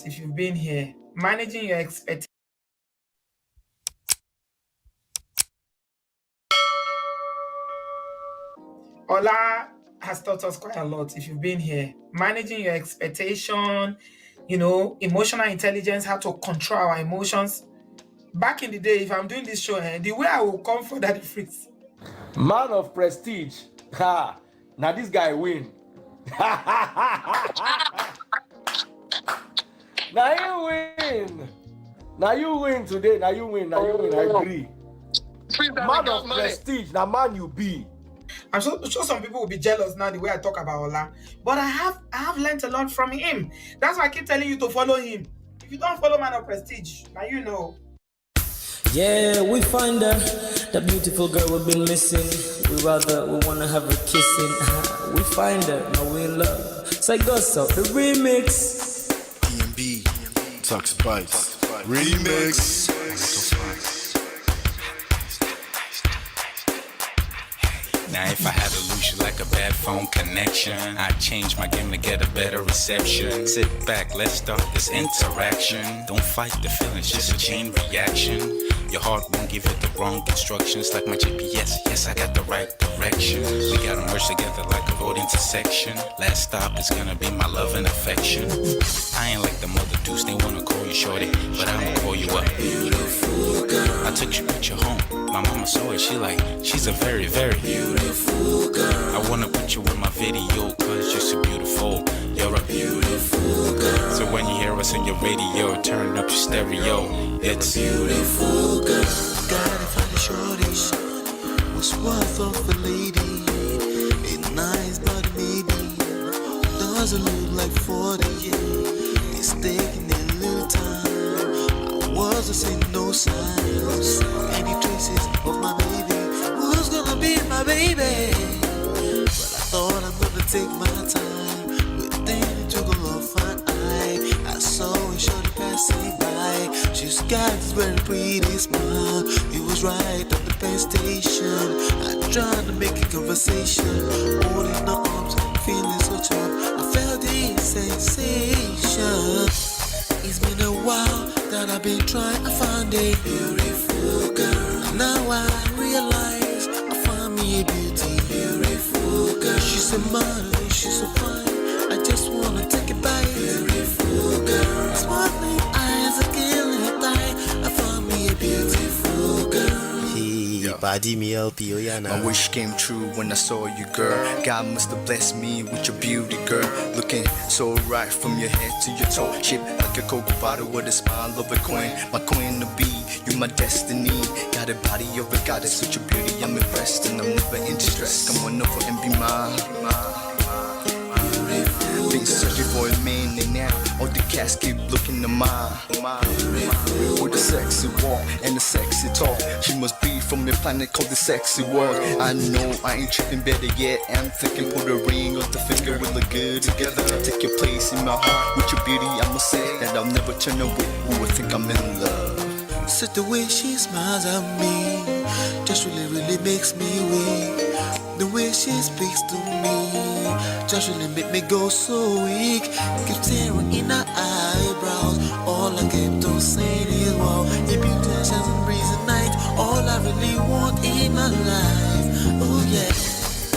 if you've been here. Managing your expectations. Ola has taught us quite a lot if you've been here. Managing your expectation, emotional intelligence, how to control our emotions. Back in the day, if I'm doing this show, the way I will come for Daddy Fritz. Man of prestige. Ha! Now this guy win. Now you win. Now you win today. Now you win. I agree. Man of prestige. Now man you be. I'm sure some people will be jealous now the way I talk about Ola, but I have learned a lot from him. That's why I keep telling you to follow him. If you don't follow Man of Prestige, now you know. Yeah, we find her, the beautiful girl we've been missing. We wanna have her kissing. We find her, now we in love. Say Gosso, the remix. DMB, Tux Bites, remix. Now if I had to lose you like a bad phone connection, I'd change my game to get a better reception. Sit back, let's start this interaction. Don't fight the feelings, just a chain reaction. Your heart won't give you the wrong instructions. Like my GPS, yes, I got the right direction. We gotta merge together like a road intersection. Last stop is gonna be my love and affection. I ain't like the mother dudes, they wanna call you shorty, but I'ma call you a beautiful girl. I took your picture home, my mama saw it, she's a very, very beautiful girl. I wanna put you in my video, cause you're so beautiful. You're a beautiful girl. So when you hear us on your radio, turn up your stereo. It's beautiful girl. Gotta find a shorty. What's worth of a lady? It's nice, but maybe doesn't look like 40. It's taking a little time. I wasn't seeing no signs, any traces of my baby. Who's gonna be my baby? But I thought I'm gonna take my time. Within took a long fine eye. I saw a shorty passing by. She's got this very pretty smile. It was right at the bus station. I tried to make a conversation, holding her arms, feeling so tough. I felt this sensation. It's been a while that I've been trying to find a beautiful girl. Now I realize I found me a beautiful girl. She's a model, she's so fine. I just wanna take it by beautiful girl. Sparkling eyes are killing tight. I found me a beautiful girl. Body me LP, oh yeah, My wish came true when I saw you, girl. God must have blessed me with your beauty, girl. Looking so right from your head to your toe. Shaped like a Coke bottle with a smile of a queen. My queen to be, you my destiny. Got a body of a goddess, such a beauty, I'm impressed. And I'm never in distress. Come on over and be mine. Been searching for a man and now all the cats keep looking to mine. With a sexy walk and a sexy talk. She must be from the planet called the sexy world. I know I ain't tripping, better yet I'm thinking put a ring on the finger. We look good together. Take your place in my heart. With your beauty I'ma say that I'll never turn away. Who would think I'm in love? So the way she smiles at me just really makes me weak. The way she speaks to me just really make me go so weak. Keep staring in her eyebrows. All I kept on saying is wow. Your beauty shines and breeze at night. All I really want in my life. Oh yeah.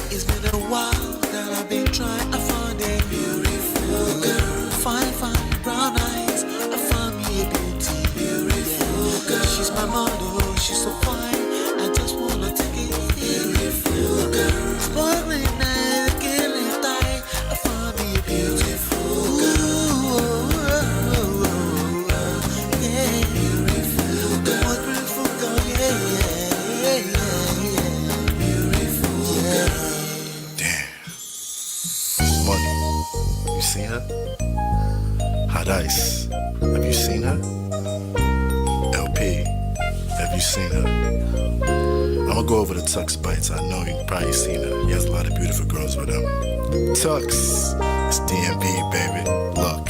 It's been a while that I've been trying to find a beautiful girl. Fine brown eyes. I found me a beautiful girl. She's my model, she's so fine. I just wanna take it. Beautiful girl. Sparkling eyes, killing tight. I found me a beautiful girl. Yeah, beautiful girl. What beautiful girl, yeah. Beautiful girl. Damn. Money. You seen her? Hot Ice. Have you seen her? LP. Have you seen her? I'ma go over to Tux Bites. I know you've probably seen her. He has a lot of beautiful girls with him. Tux, it's DMB, baby. Look.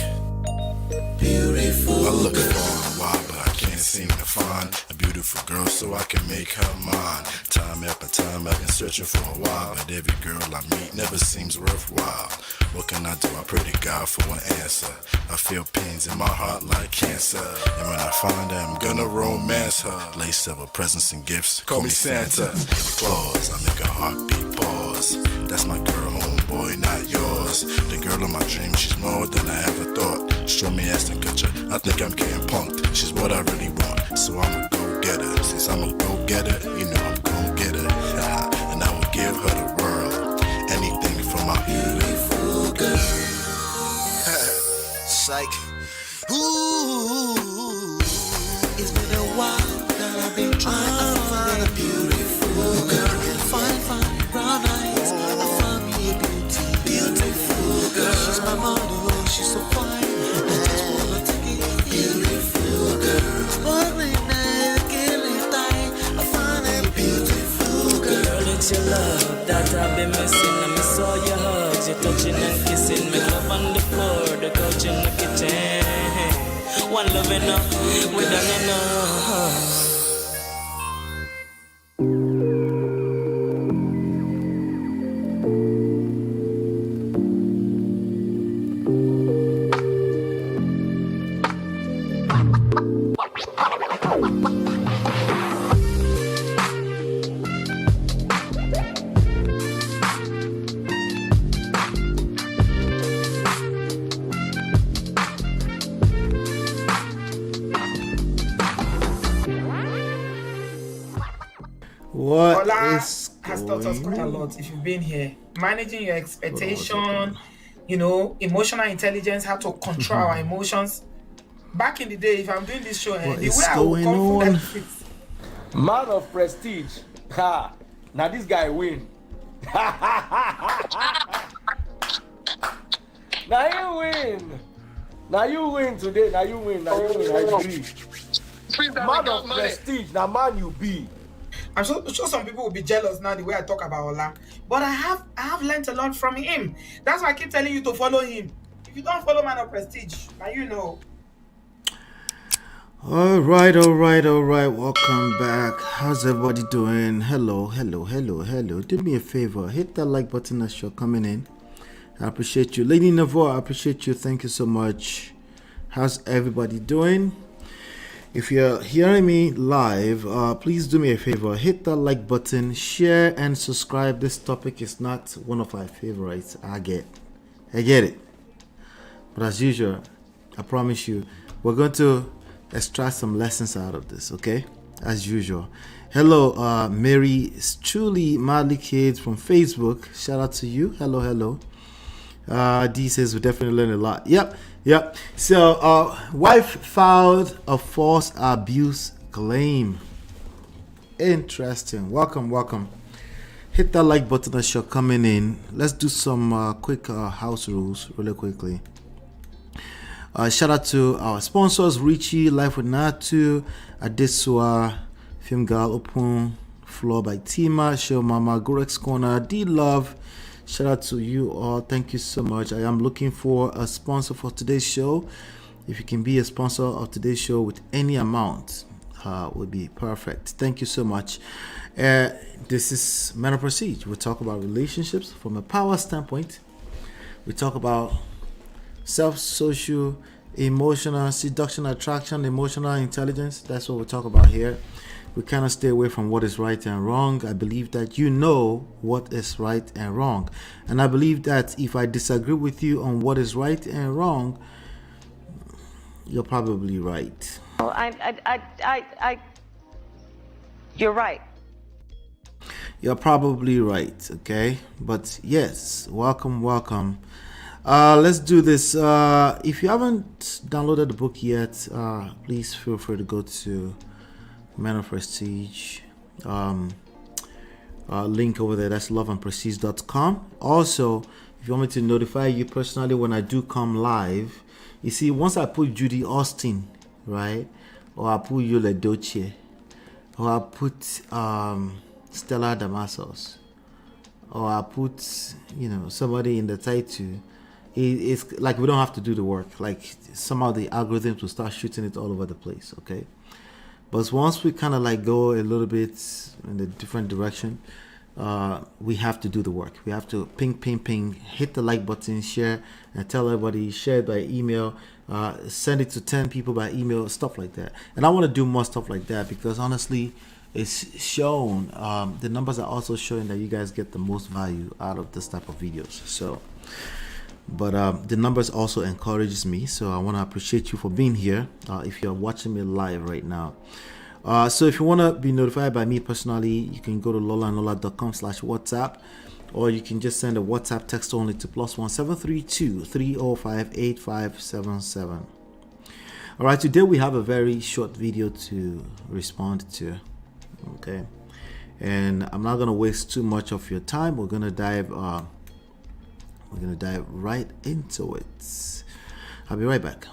Beautiful. I look for a while, but I can't seem to find a beautiful girl so I can make her mine. Time after time, I've been searching for a while, but every girl I meet never seems worthwhile. What can I do? I pray to God for an answer. I feel pains in my heart like cancer. And when I find her, I'm gonna romance her. Lace several presents and gifts. Call me Santa. Claus, I make a heartbeat pause. That's my girl, homeboy, not yours. The girl of my dreams, she's more than I ever thought. Show me ass and culture. I think I'm getting punked. She's what I really want. So I'm a go-getter. Since I'm a go-getter, you know I'm gon' get her. And I will give her the world. Anything for my beautiful girl. Psych. Ooh, it's been a while that I've been trying to find a beautiful girl. Fine, brown eyes. I found me a beautiful girl. She's my model, she's so fine. I just wanna take it, beautiful girl. Morning, night, killing time. I found a beautiful girl. Girl, it's your love that I've been missing. I miss all your hugs, your touching and kissing. Make love on the floor, the couch in the kitchen. One love enough, we done enough. What Ola is has taught us quite a going lot if you've been here. Managing your expectation, on? emotional intelligence, how to control our emotions. Back in the day, if I'm doing this show, What the is way I would going confident on? fit. Man of prestige. Ha! Now this guy win. Now you win. Now you win today. Now you win. Now you win. I agree. Man of prestige. Now man you be. I'm sure some people will be jealous now the way I talk about Ola, but I have learned a lot from him. That's why I keep telling you to follow him. If you don't follow Man of Prestige, now you know. All right. Welcome back. How's everybody doing? Hello. Do me a favor. Hit that like button as you're coming in. I appreciate you. Lady Navo, I appreciate you. Thank you so much. How's everybody doing? If you're hearing me live, please do me a favor. Hit that like button, share, and subscribe. This topic is not one of my favorites. I get it. But as usual, I promise you, we're going to extract some lessons out of this, okay? As usual. Hello, Mary Truly Madly Kids from Facebook. Shout out to you. Hello. D says we definitely learned a lot. Yep. So, wife filed a false abuse claim. Interesting. Welcome. Hit that like button as you're coming in. Let's do some quick house rules really quickly. Shout out to our sponsors: Richie, Life with Natu, Adesua, Film Girl, Open Floor by Tima, Show Mama, Gorex Corner, D Love. Shout out to you all. Thank you so much. I am looking for a sponsor for today's show. If you can be a sponsor of today's show with any amount, would be perfect. Thank you so much. This is Men of Prestige. We talk about relationships from a power standpoint. We talk about social, emotional, seduction, attraction, emotional intelligence. That's what we talk about here. We kind of stay away from what is right and wrong. I believe that you know what is right and wrong. And I believe that if I disagree with you on what is right and wrong, you're probably right. Well, you're right. You're probably right, okay? But yes, welcome. Let's do this. If you haven't downloaded the book yet, please feel free to go to Man of Prestige link over there. That's loveandprestige.com. Also, if you want me to notify you personally when I do come live, you see, once I put Judy Austin, right, or I put Yule Doche, or I put Stella Damasos, or I put somebody in the title, it's like we don't have to do the work. Like somehow the algorithms will start shooting it all over the place, okay? But once we kind of like go a little bit in a different direction, we have to do the work. We have to ping, hit the like button, share, and tell everybody, share it by email, send it to 10 people by email, stuff like that. And I want to do more stuff like that because honestly, it's shown, the numbers are also showing that you guys get the most value out of this type of videos. So, but the numbers also encourages me. So I want to appreciate you for being here. If you're watching me live right now. So if you want to be notified by me personally, you can go to lolanlola.com/WhatsApp, or you can just send a WhatsApp text only to +1 732 305 8577. All right, today we have a very short video to respond to. Okay, and I'm not gonna waste too much of your time. We're gonna dive right into it. I'll be right back.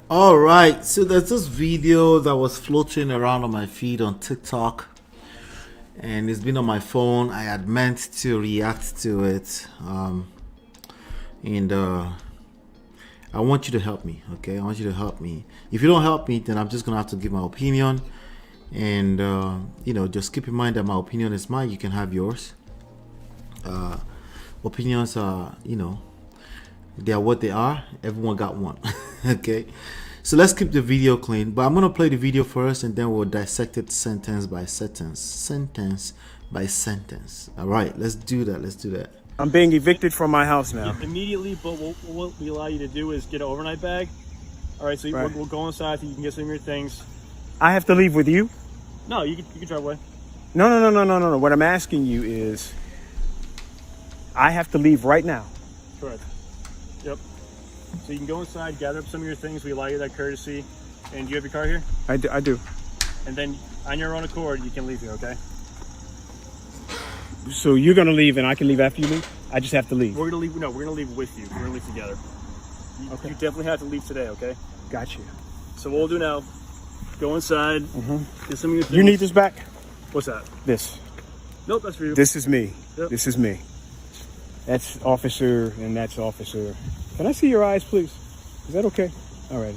All right, so there's this video that was floating around on my feed on TikTok, and it's been on my phone. I had meant to react to it, and I want you to help me. Okay, I want you to help me. If you don't help me, then I'm just gonna have to give my opinion, and just keep in mind that my opinion is mine. You can have yours. Opinions are, they are what they are. Everyone got one. Okay, so let's keep the video clean, but I'm gonna play the video first and then we'll dissect it sentence by sentence. All right, let's do that. I'm being evicted from my house now. Immediately, but what we allow you to do is get an overnight bag. All right, so we'll go inside so you can get some of your things. I have to leave with you? No, you can drive away. No. What I'm asking you is, I have to leave right now. Correct. Yep. So you can go inside, gather up some of your things. We allow you that courtesy. And do you have your car here? I do. And then on your own accord, you can leave here, okay? So you're gonna leave and I can leave after you leave? I just have to leave. We're gonna leave. No, we're gonna leave with you. We're gonna leave together. Okay. You definitely have to leave today, okay? Gotcha. So what we'll do now, go inside, get some of your things. You need this back? What's that? This. Nope, that's for you. This is me. Yep. This is me. That's officer and that's officer. Can I see your eyes, please? Is that okay? All right.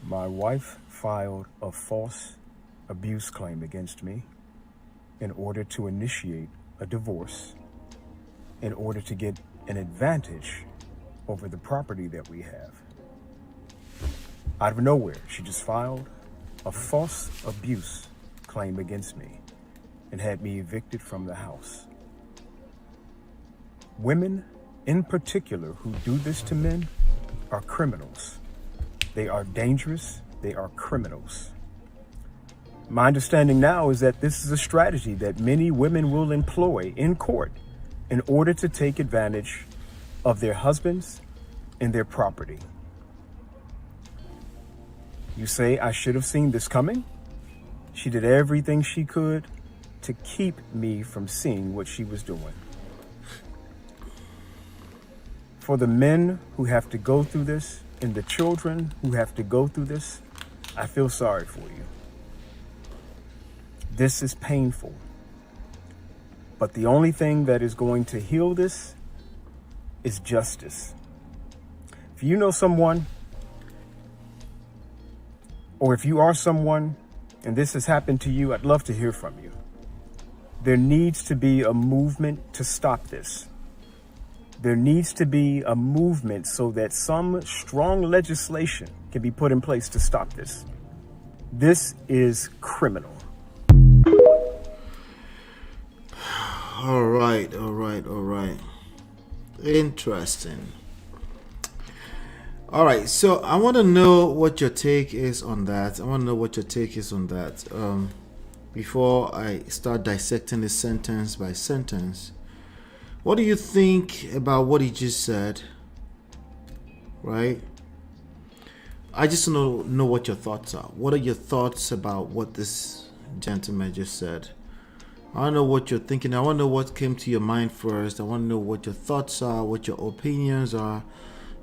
My wife filed a false abuse claim against me in order to initiate a divorce, in order to get an advantage over the property that we have. Out of nowhere, she just filed a false abuse claim against me and had me evicted from the house. Women, in particular, who do this to men are criminals. They are dangerous. They are criminals. My understanding now is that this is a strategy that many women will employ in court in order to take advantage of their husbands and their property. You say, I should have seen this coming? She did everything she could to keep me from seeing what she was doing. For the men who have to go through this and the children who have to go through this, I feel sorry for you. This is painful. But the only thing that is going to heal this is justice. If you know someone, or if you are someone and this has happened to you, I'd love to hear from you. There needs to be a movement to stop this. There needs to be a movement so that some strong legislation can be put in place to stop this. This is criminal. All right. Interesting. All right, so I want to know what your take is on that. Before I start dissecting this sentence by sentence. What do you think about what he just said? Right? I just know what your thoughts are. What are your thoughts about what this gentleman just said. I want to know what you're thinking. I want to know what came to your mind first. I want to know what your thoughts are, what your opinions are.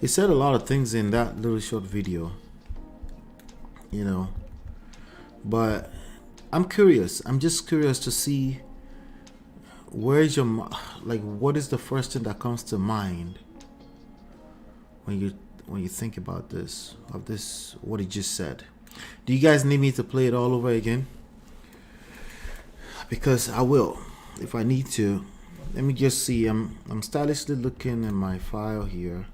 He said a lot of things in that little short video, you know. But I'm curious. I'm just curious to see where's your, like, what is the first thing that comes to mind when you think about this, what he just said. Do you guys need me to play it all over again? Because I will, if I need to. Let me just see. I'm stylishly looking in my file here.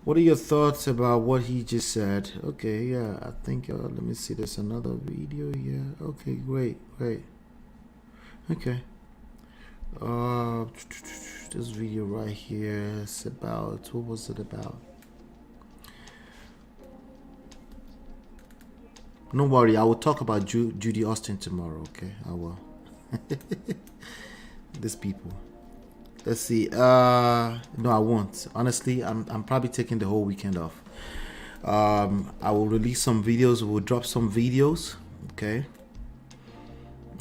What are your thoughts about what he just said? Okay, yeah, I think, let me see, there's another video here. Okay, great. Okay. This video right here is about, what was it about? Don't worry, I will talk about Judy Austin tomorrow, okay? I will. These people. Let's see. No, I won't. Honestly, I'm probably taking the whole weekend off. I will release some videos. We'll drop some videos. Okay.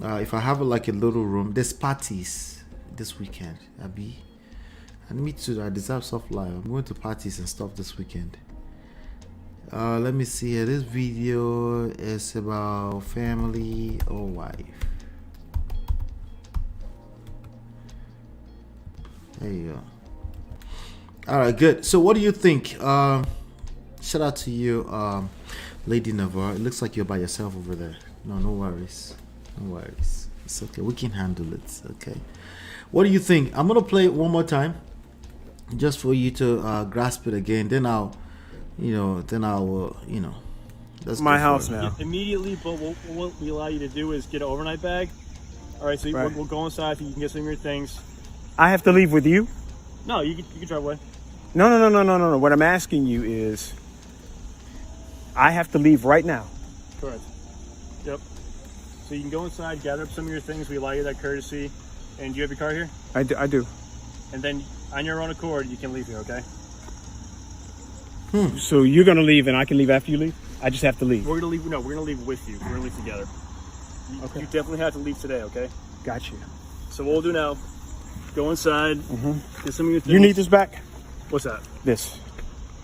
If I have like a little room, there's parties this weekend. Me too. I deserve soft life. I'm going to parties and stuff this weekend. Let me see here. This video is about family or wife. There you go. All right, good. So what do you think? Shout out to you, Lady Navarre. It looks like you're by yourself over there. No worries. No worries. It's okay. We can handle it. Okay. What do you think? I'm going to play it one more time just for you to grasp it again. Then I'll, that's my house now. Immediately, but what we allow you to do is get an overnight bag. All right, so we'll go inside so you can get some of your things. I have to leave with you? No, you can drive away. No. What I'm asking you is, I have to leave right now. Correct. Yep. So you can go inside, gather up some of your things. We allow you that courtesy. And do you have your car here? I do. And then on your own accord, you can leave here, okay? So you're gonna leave and I can leave after you leave? I just have to leave. We're gonna leave. No, we're gonna leave with you. We're gonna leave together. Okay. You definitely have to leave today, okay? Gotcha. So what we'll do now, go inside, get some of your things. You need this back? What's that? This.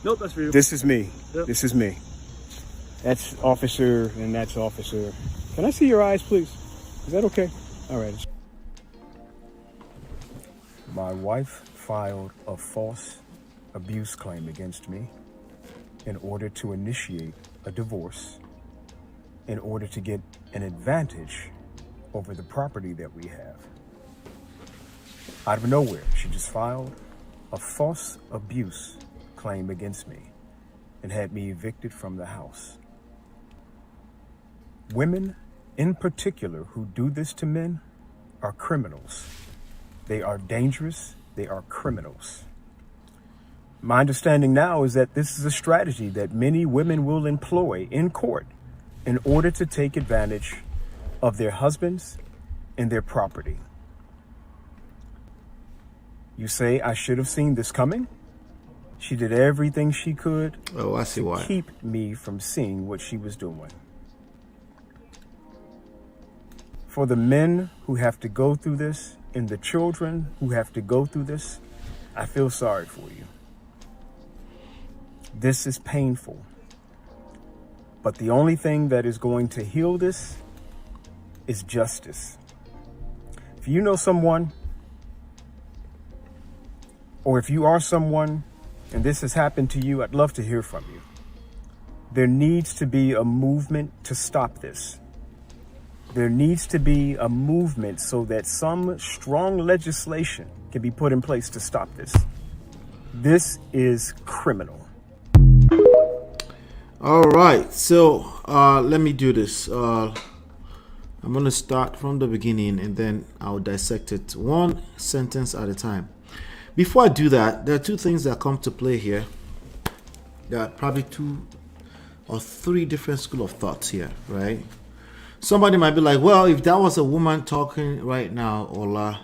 Nope, that's for you. This is me. Yep. This is me. That's officer and that's officer. Can I see your eyes, please? Is that okay? All right. My wife filed a false abuse claim against me in order to initiate a divorce, in order to get an advantage over the property that we have. Out of nowhere, she just filed a false abuse claim against me and had me evicted from the house. Women, in particular, who do this to men are criminals. They are dangerous. They are criminals. My understanding now is that this is a strategy that many women will employ in court in order to take advantage of their husbands and their property. You say I should have seen this coming? She did everything she could to keep me from seeing what she was doing. For the men who have to go through this and the children who have to go through this, I feel sorry for you. This is painful. But the only thing that is going to heal this is justice. If you know someone, or if you are someone and this has happened to you, I'd love to hear from you. There needs to be a movement to stop this. There needs to be a movement so that some strong legislation can be put in place to stop this. This is criminal. All right, so let me do this. I'm going to start from the beginning and then I'll dissect it one sentence at a time. Before I do that, there are two things that come to play here. There are probably 2 or 3 different school of thoughts here, right? Somebody might be like, well, if that was a woman talking right now, Ola,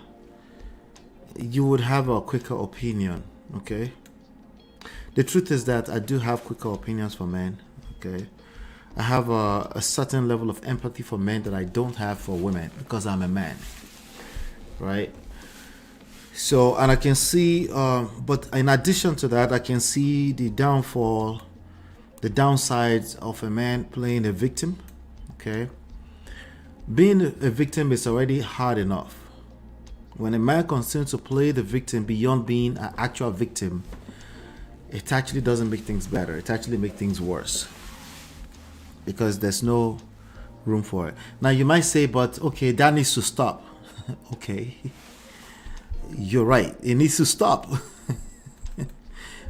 you would have a quicker opinion, okay? The truth is that I do have quicker opinions for men, okay? I have a certain level of empathy for men that I don't have for women because I'm a man, right? So, and I can see, but in addition to that, I can see the downsides of a man playing a victim. Okay, being a victim is already hard enough. When a man continues to play the victim beyond being an actual victim, it actually doesn't make things better. It actually makes things worse because there's no room for it. Now you might say, but okay, that needs to stop. Okay. You're right. It needs to stop.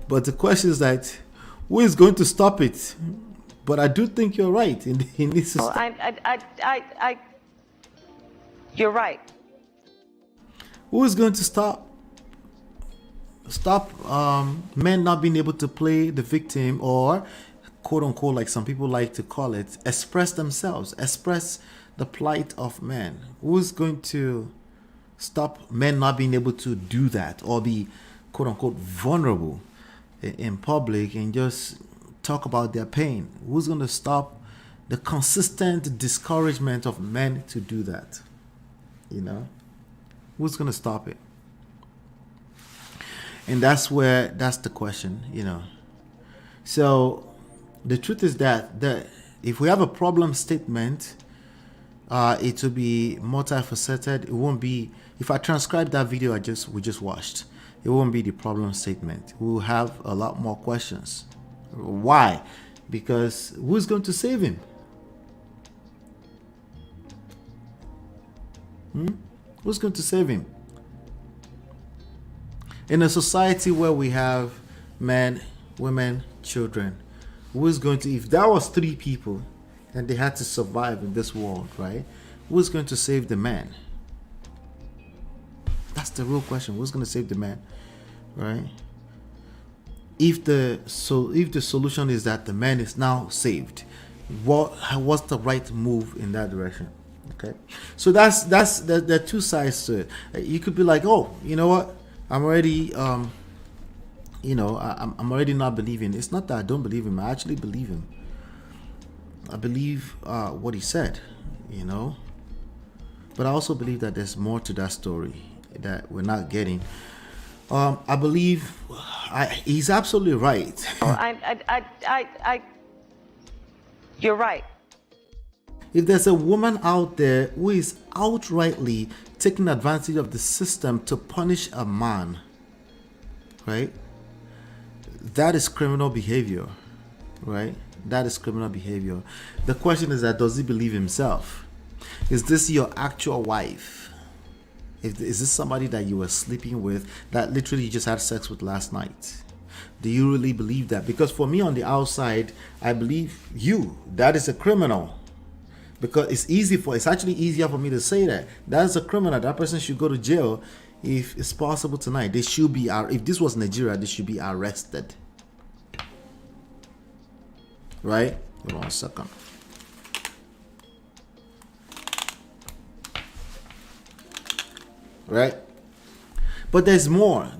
But the question is that who is going to stop it? But I do think you're right. It needs to stop. You're right. Who is going to stop men not being able to play the victim, or quote unquote, like some people like to call it, express themselves, express the plight of men? Who is going to stop men not being able to do that, or be quote unquote vulnerable in public and just talk about their pain? Who's going to stop the consistent discouragement of men to do that? Who's going to stop it? And that's the question. So the truth is that if we have a problem statement, it will be multifaceted. It won't be, if I transcribe that video we just watched, it won't be the problem statement. We'll have a lot more questions. Why? Because who's going to save him? Who's going to save him? In a society where we have men, women, children, who is going to, if that was 3 people and they had to survive in this world, right? Who's going to save the man? That's the real question. Who's going to save the man, right? If the solution is that the man is now saved, what's the right move in that direction? Okay, so there are 2 sides to it. You could be like, oh, you know what? I'm already, I'm already not believing. It's not that I don't believe him. I actually believe him. I believe what he said, But I also believe that there's more to that story that we're not getting. I believe he's absolutely right. You're right. If there's a woman out there who is outrightly taking advantage of the system to punish a man, right? That is criminal behavior, right? That is criminal behavior. The question is that, does he believe himself? Is this your actual wife? Is this somebody that you were sleeping with, that literally you just had sex with last night? Do you really believe that? Because for me on the outside, I believe that is a criminal. Because it's actually easier for me to say that. That's a criminal. That person should go to jail if it's possible tonight. They should be, if this was Nigeria, they should be arrested. Right? Hold on a second. Right? But there's more.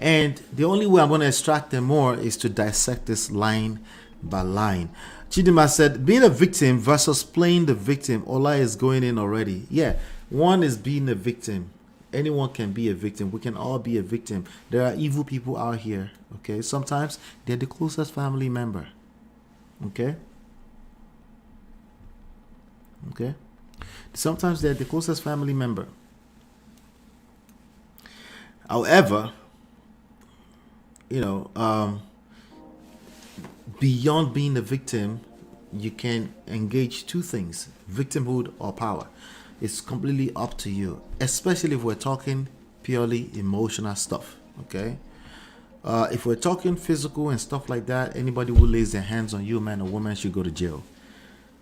And the only way I'm going to extract them more is to dissect this line by line. Chidima said, being a victim versus playing the victim. Ola is going in already. Yeah, one is being a victim. Anyone can be a victim. We can all be a victim. There are evil people out here. Okay, sometimes they're the closest family member. Okay. Sometimes they're the closest family member. However, beyond being a victim, you can engage 2 things: victimhood or power. It's completely up to you, especially if we're talking purely emotional stuff. Okay, if we're talking physical and stuff like that, anybody who lays their hands on you, man or woman, should go to jail.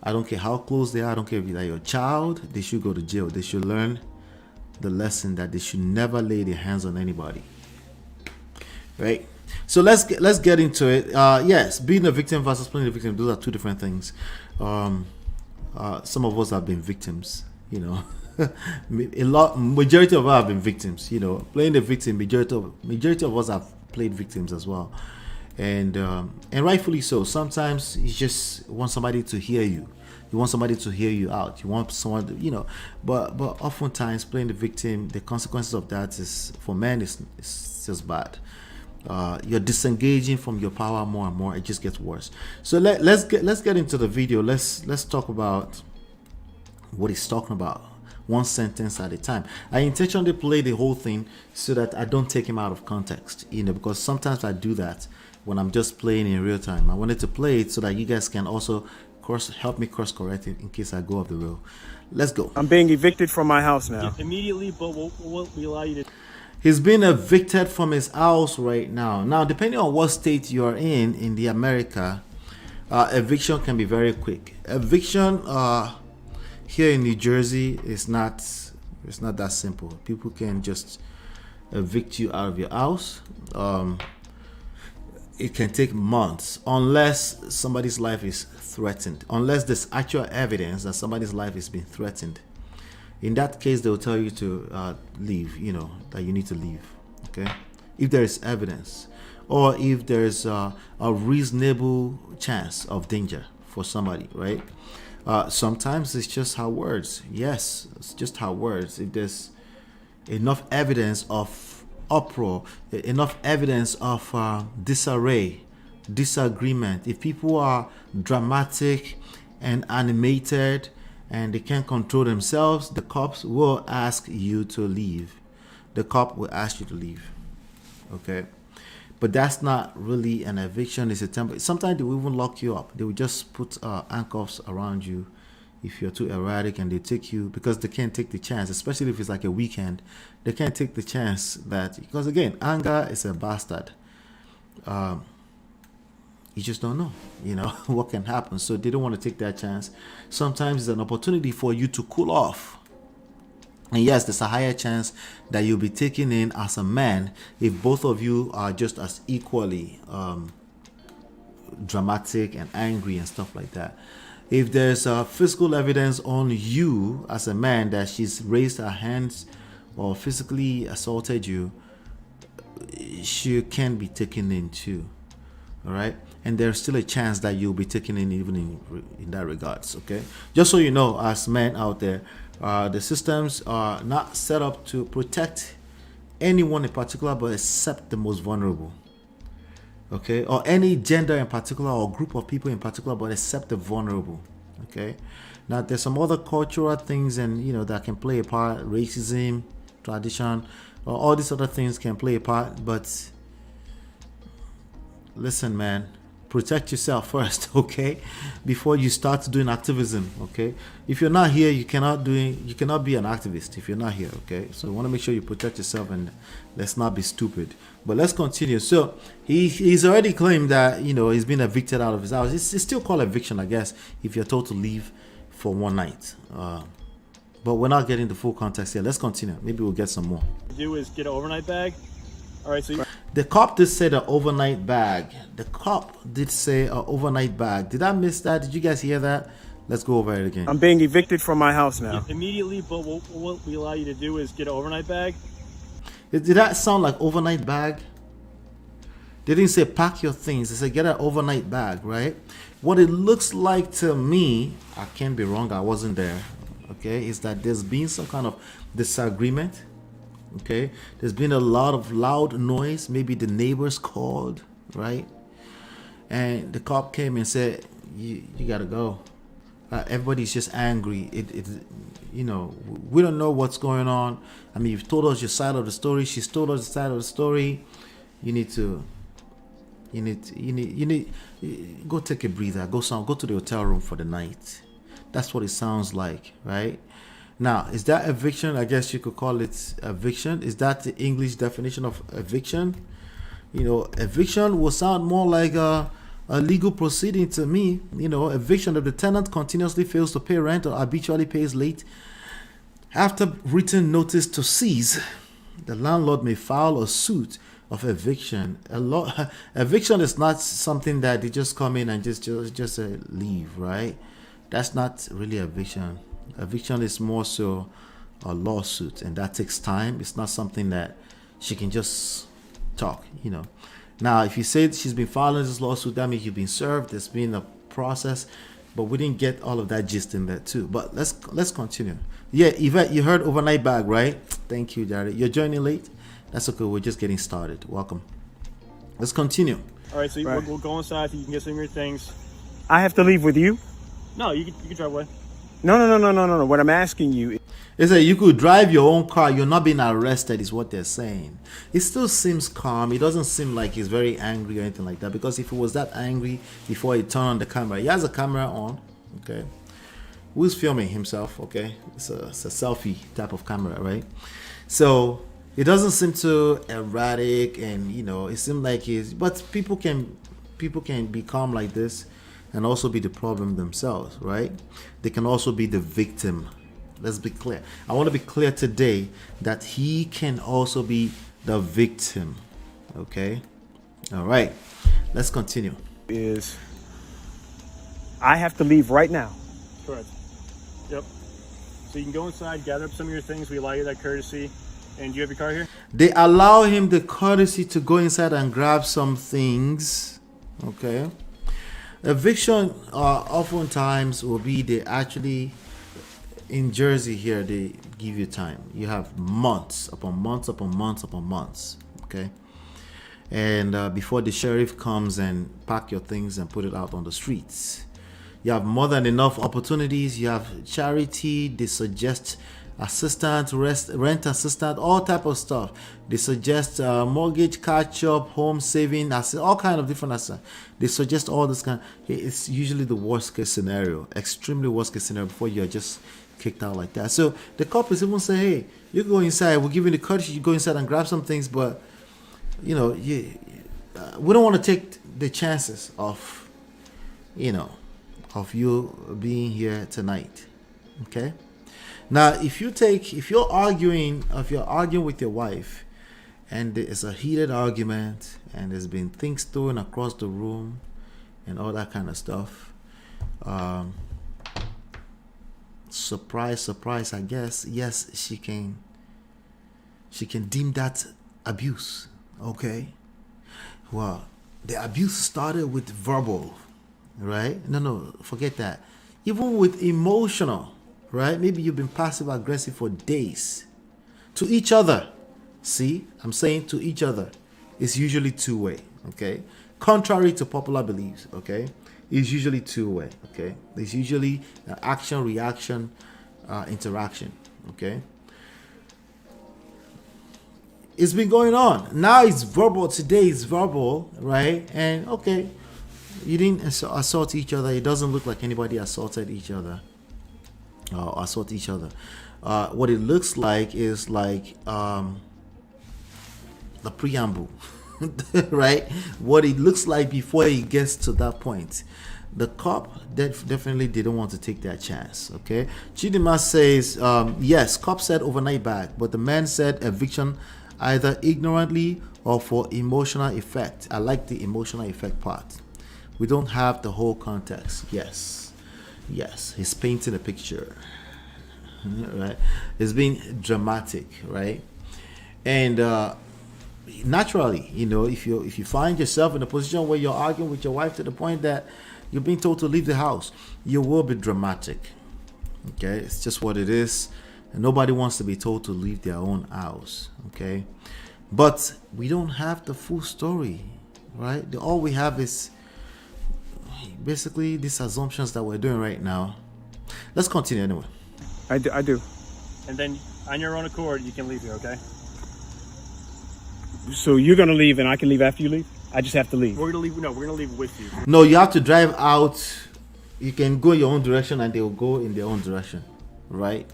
I don't care how close they are. I don't care if they're your child. They should go to jail. They should learn the lesson that they should never lay their hands on anybody. Right? So let's get into it. Yes, being a victim versus playing a victim, those are 2 different things. Some of us have been victims, majority of us have been victims, playing the victim. Majority of us have played victims as well. and rightfully so. Sometimes you just want somebody to hear you. You want somebody to hear you out. You want someone to, but oftentimes playing the victim, the consequences of that is, for men, is just bad. You're disengaging from your power more and more. It just gets worse. So let's get into the video. Let's talk about what he's talking about, one sentence at a time. I intentionally play the whole thing so that I don't take him out of context, because sometimes I do that when I'm just playing in real time. I wanted to play it so that you guys can also help me course correct it in case I go off the rail. Let's go. I'm being evicted from my house now. Immediately, but what we allow you to. He's been evicted from his house right now. Now, depending on what state you're in the America, eviction can be very quick. Eviction here in New Jersey is not that simple. People can just evict you out of your house. It can take months unless somebody's life is threatened, unless there's actual evidence that somebody's life is being threatened. In that case, they'll tell you to leave, that you need to leave, okay? If there is evidence, or if there's a reasonable chance of danger for somebody, right? Sometimes it's just how words. Yes, it's just how words. If there's enough evidence of uproar, enough evidence of disarray, disagreement, if people are dramatic and animated and they can't control themselves, the cops will ask you to leave. The cop will ask you to leave, okay? But that's not really an eviction. It's a temporary. Sometimes they will even lock you up. They will just put handcuffs around you if you're too erratic, and they take you because they can't take the chance, especially if it's like a weekend. They can't take the chance that, because again, anger is a bastard. You just don't know, what can happen. So they don't want to take that chance. Sometimes it's an opportunity for you to cool off. And yes, there's a higher chance that you'll be taken in as a man if both of you are just as equally dramatic and angry and stuff like that. If there's physical evidence on you as a man that she's raised her hands or physically assaulted you, she can be taken in too. All right, and there's still a chance that you'll be taken in even in that regards. Okay, just so you know, as men out there, the systems are not set up to protect anyone in particular, but except the most vulnerable. Okay, or any gender in particular or group of people in particular, but except the vulnerable. Okay, now there's some other cultural things and that can play a part, racism, tradition, or all these other things can play a part, but listen, man, protect yourself first, okay, before you start doing activism. Okay, if you're not here, you cannot be an activist if you're not here. Okay, so you want to make sure you protect yourself, and let's not be stupid. But let's continue. So he's already claimed that he's been evicted out of his house. It's still called eviction, I guess, if you're told to leave for one night. But we're not getting the full context here. Let's continue. Maybe we'll get some more. Do is get an overnight bag. All right, so the cop did say the overnight bag. The cop did say an overnight bag. Did I miss that? Did you guys hear that? Let's go over it again. I'm being evicted from my house now. Immediately, but what we allow you to do is get an overnight bag. Did that sound like overnight bag? They didn't say pack your things. They said get an overnight bag, right? What it looks like to me, I can't be wrong, I wasn't there, okay, is that there's been some kind of disagreement. Okay, there's been a lot of loud noise. Maybe the neighbors called, right? And the cop came and said, "You gotta go." Everybody's just angry. We don't know what's going on. I mean, you've told us your side of the story. She's told us the side of the story. You need go take a breather. Go to the hotel room for the night. That's what it sounds like, right? Now, is that eviction? I guess you could call it eviction. Is that the English definition of eviction? Eviction will sound more like a legal proceeding to me. Eviction if the tenant continuously fails to pay rent or habitually pays late. After written notice to cease, the landlord may file a suit of eviction. Eviction is not something that they just come in and just leave, right? That's not really eviction. Eviction is more so a lawsuit, and that takes time. It's not something that she can just talk, Now, if you say she's been filing this lawsuit, that means you've been served. There's been a process, but we didn't get all of that gist in there too. But let's continue. Yeah, Yvette, you heard overnight bag, right? Thank you, Jared. You're joining late. That's okay. We're just getting started. Welcome. Let's continue. All right, so we'll go inside so you can get some of your things. I have to leave with you? No, you can drive away. No. What I'm asking you is that you could drive your own car. You're not being arrested, is what they're saying. It still seems calm. It doesn't seem like he's very angry or anything like that. Because if he was that angry before he turned on the camera, he has a camera on. Okay, who's filming himself? Okay, it's a selfie type of camera, right? So it doesn't seem too erratic, and it seems like he's. But people can be calm like this, and also be the problem themselves, right? They can also be the victim. Let's be clear. I want to be clear today that he can also be the victim. Okay? All right. Let's continue. I have to leave right now. Correct. Yep. So you can go inside, gather up some of your things. We allow you that courtesy. And do you have your car here? They allow him the courtesy to go inside and grab some things. Okay? Eviction oftentimes will be they actually, in Jersey here, they give you time. You have months upon months upon months upon months. Okay? And before the sheriff comes and pack your things and put it out on the streets. You have more than enough opportunities. You have charity. They suggest assistant, rent assistant, all type of stuff. They suggest mortgage, catch-up, home saving, all kind of different assistance. They suggest all this kind. It's usually the worst case scenario, extremely worst case scenario before you're just kicked out like that. So the cops even say, hey, you go inside, we'll give you the courtesy, you go inside and grab some things, but we don't want to take the chances of you being here tonight. Okay? Now, if you're arguing with your wife, and it's a heated argument, and there's been things thrown across the room, and all that kind of stuff, surprise, I guess. Yes, she can deem that abuse. Okay. Well, the abuse started with verbal, right? No, forget that. Even with emotional. Right? Maybe you've been passive aggressive for days to each other. See, I'm saying to each other. It's usually two-way. Okay, contrary to popular beliefs. Okay, it's usually two-way. Okay, it's usually an action, reaction, interaction. Okay, it's been going on. Now it's verbal. Today it's verbal, right? And okay, you didn't assault each other. It doesn't look like anybody assaulted each other. Assault each other. What it looks like is like the preamble, right? What it looks like before it gets to that point. The cop definitely didn't want to take that chance. Okay, Chidima says yes, cop said overnight bag, but the man said eviction either ignorantly or for emotional effect. I like the emotional effect part. We don't have the whole context. Yes, he's painting a picture, right? It's being dramatic, right? And naturally, if you find yourself in a position where you're arguing with your wife to the point that you're being told to leave the house, you will be dramatic. Okay, it's just what it is, and nobody wants to be told to leave their own house. Okay, but we don't have the full story, right? All we have is basically these assumptions that we're doing right now. Let's continue anyway. I do. And then on your own accord, you can leave here, okay? So you're gonna leave and I can leave after you leave? I just have to leave. We're gonna leave with you. No, you have to drive out. You can go your own direction and they will go in their own direction, right?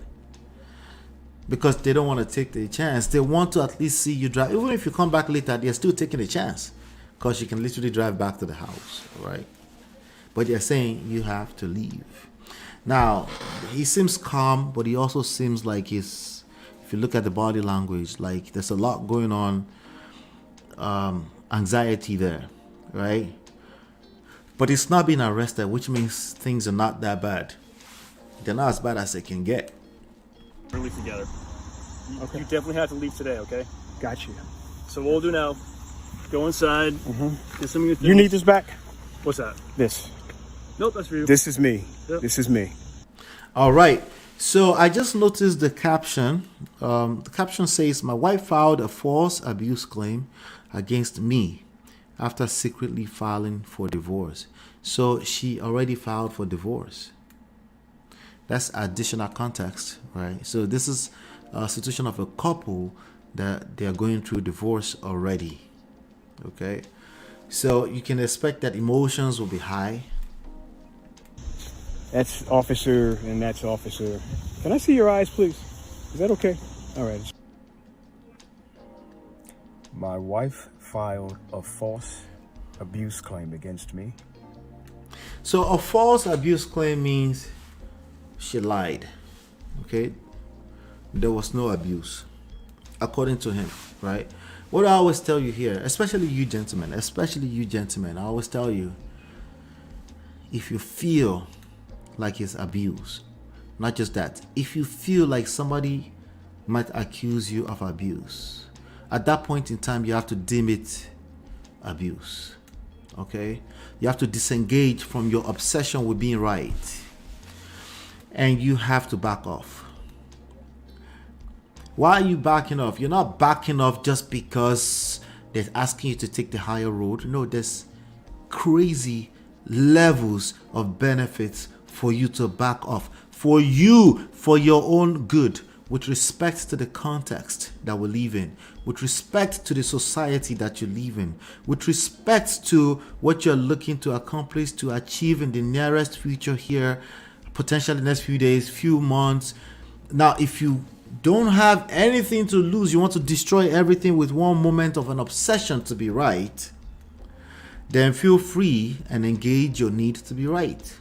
Because they don't want to take the chance. They want to at least see you drive. Even if you come back later, they're still taking a chance because you can literally drive back to the house, right? But they're saying you have to leave. Now, he seems calm, but he also seems like if you look at the body language, like there's a lot going on, anxiety there, right? But he's not being arrested, which means things are not that bad. They're not as bad as they can get. We're leave together. Okay. You definitely have to leave today, okay? Got you. So what we'll do now, Go inside. Get some of your things. You need this back? What's that? This. Nope, that's for you. This is me. Yep. This is me. All right. So I just noticed the caption. The caption says, "My wife filed a false abuse claim against me after secretly filing for divorce." So she already filed for divorce. That's additional context, right? So this is a situation of a couple that they are going through divorce already. Okay. So you can expect that emotions will be high. That's officer and that's officer. Can I see your eyes, please? Is that okay? All right. My wife filed a false abuse claim against me. So a false abuse claim means she lied. Okay. There was no abuse, according to him, right? What I always tell you here, especially you gentlemen, I always tell you, if you feel like it's abuse, not just that, if you feel like somebody might accuse you of abuse, at that point in time, you have to deem it abuse. Okay? You have to disengage from your obsession with being right. And you have to back off. Why are you backing off? You're not backing off just because they're asking you to take the higher road. No, there's crazy levels of benefits for you to back off. For you, for your own good, with respect to the context that we live in, with respect to the society that you live in, with respect to what you're looking to accomplish, to achieve in the nearest future here, potentially next few days, few months. Now, if you don't have anything to lose, you want to destroy everything with one moment of an obsession to be right, then feel free and engage your need to be right.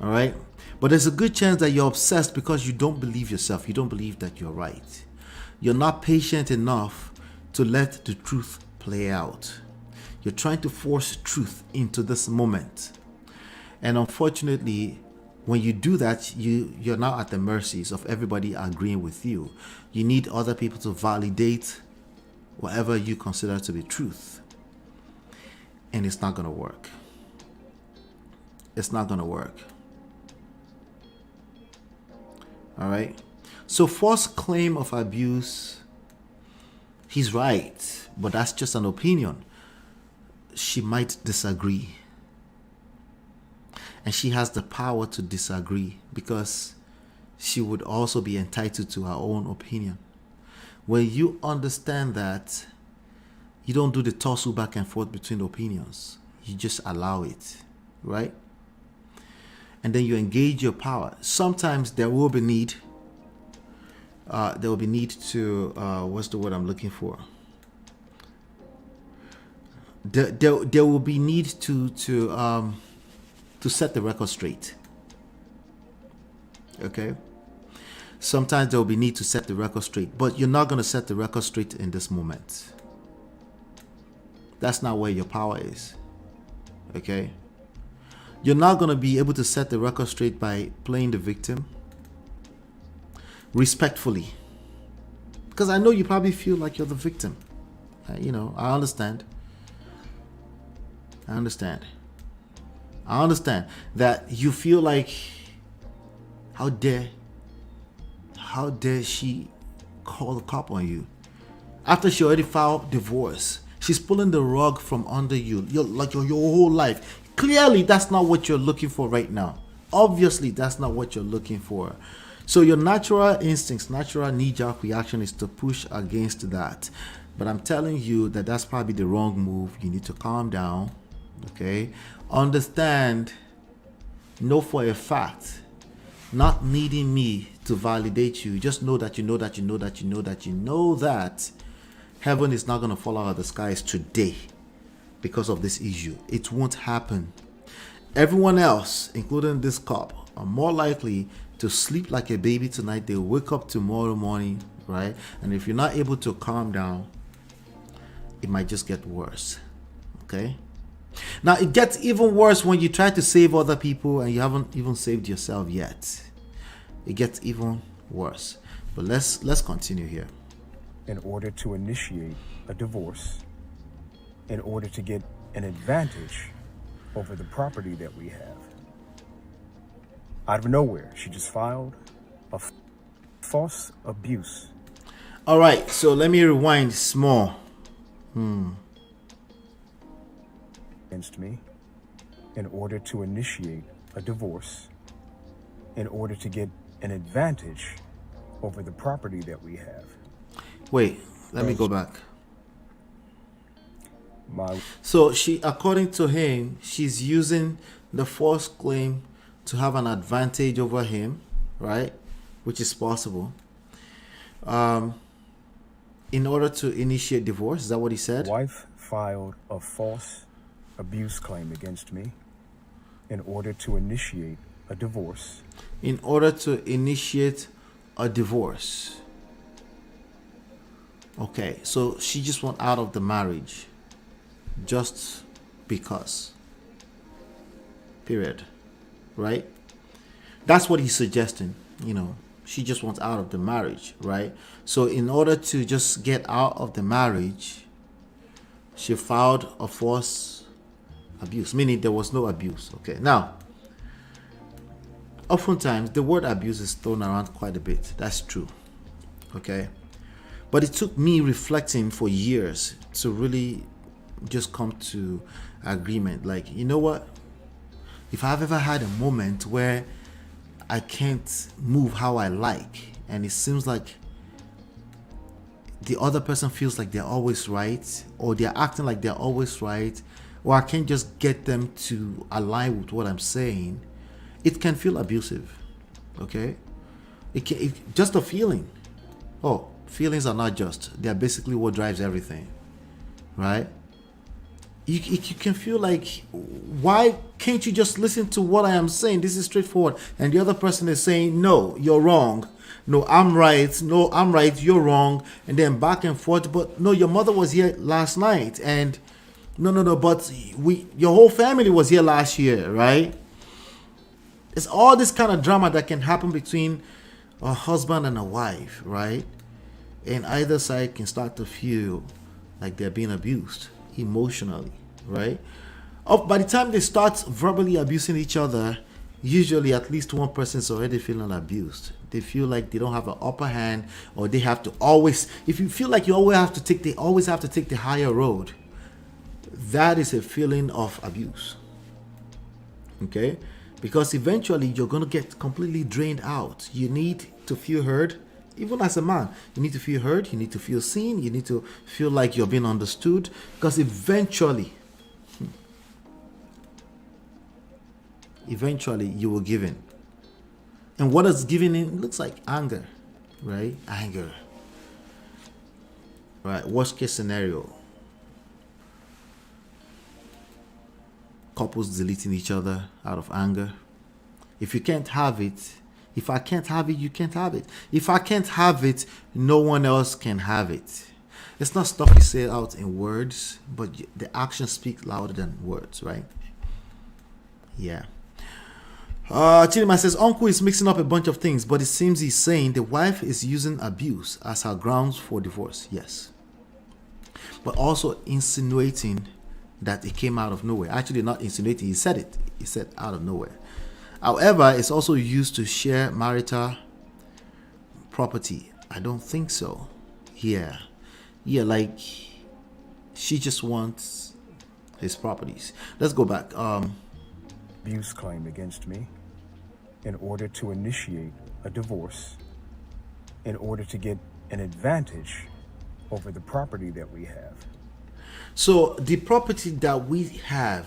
All right? But there's a good chance that you're obsessed because you don't believe yourself. You don't believe that you're right. You're not patient enough to let the truth play out. You're trying to force truth into this moment. And unfortunately, when you do that, you're now at the mercies of everybody agreeing with you. You need other people to validate whatever you consider to be truth. And it's not going to work. It's not going to work. All right? So false claim of abuse, he's right, but that's just an opinion. She might disagree. And she has the power to disagree because she would also be entitled to her own opinion. When you understand that, you don't do the tussle back and forth between opinions. You just allow it, right? And then you engage your power. Sometimes there will be need. There will be need to, what's the word I'm looking for? There will be need to set the record straight. Okay? Sometimes there will be need to set the record straight, but you're not going to set the record straight in this moment. That's not where your power is. Okay? You're not going to be able to set the record straight by playing the victim respectfully. Because I know you probably feel like you're the victim. I understand. I understand that you feel like, how dare she call the cop on you after she already filed divorce? She's pulling the rug from under you. Your whole life. Clearly, that's not what you're looking for right now. Obviously, that's not what you're looking for. So your natural instincts, natural knee-jerk reaction is to push against that. But I'm telling you that that's probably the wrong move. You need to calm down. Okay? Understand, know for a fact, not needing me to validate you. Just know that you know that heaven is not going to fall out of the skies today because of this issue. It won't happen. Everyone else, including this cop, are more likely to sleep like a baby tonight. They'll wake up tomorrow morning, right? And if you're not able to calm down, it might just get worse. Okay? Now, it gets even worse when you try to save other people and you haven't even saved yourself yet. It gets even worse. But let's continue here. In order to initiate a divorce, in order to get an advantage over the property that we have. Out of nowhere, she just filed a false abuse. All right, so let me rewind small. Against me in order to initiate a divorce, in order to get an advantage over the property that we have. Wait, let me go back. My So she, according to him, she's using the false claim to have an advantage over him, right? Which is possible. In order to initiate divorce, is that what he said? wife filed a false abuse claim against me in order to initiate a divorce. In order to initiate a divorce. Okay, so she just went out of the marriage just because. Period. Right? That's what he's suggesting, you know. She just wants out of the marriage, right? So in order to just get out of the marriage, she filed a false abuse, meaning there was no abuse. Okay, now, oftentimes the word abuse is thrown around quite a bit. That's true. Okay, but it took me reflecting for years to really just come to agreement. Like, you know what? If I've ever had a moment where I can't move how I like, and it seems like the other person feels like they're always right, or they're acting like they're always right, or I can't just get them to align with what I'm saying, it can feel abusive. Okay, just a feeling. Oh, feelings are not just, they're basically what drives everything, right? You can feel like, why can't you just listen to what I am saying? This is straightforward. And the other person is saying, no, you're wrong. No, I'm right. No, I'm right. You're wrong. And then back and forth. But no, your mother was here last night. And no, but your whole family was here last year, right? It's all this kind of drama that can happen between a husband and a wife, right? And either side can start to feel like they're being abused emotionally, right? By the time they start verbally abusing each other, usually at least one person is already feeling abused. They feel like they don't have an upper hand, or they have to always, if you feel like you always have to take the higher road, that is a feeling of abuse. Okay? Because eventually you're going to get completely drained out. You need to feel heard. Even as a man, you need to feel heard, you need to feel seen, you need to feel like you're being understood, because eventually you will give in. And what is giving in? It looks like anger, right? Anger. Right, worst case scenario. Couples deleting each other out of anger. If you can't have it, if I can't have it, you can't have it. If I can't have it, no one else can have it. It's not stuff you say out in words, but the actions speak louder than words, right? Yeah. Chidima says, Uncle is mixing up a bunch of things, but it seems he's saying the wife is using abuse as her grounds for divorce. Yes. But also insinuating that it came out of nowhere. Actually, not insinuating, he said it. He said out of nowhere. However, it's also used to share marital property. I don't think so. Yeah, like she just wants his properties. Let's go back. Abuse claim against me in order to initiate a divorce, in order to get an advantage over the property that we have. So the property that we have,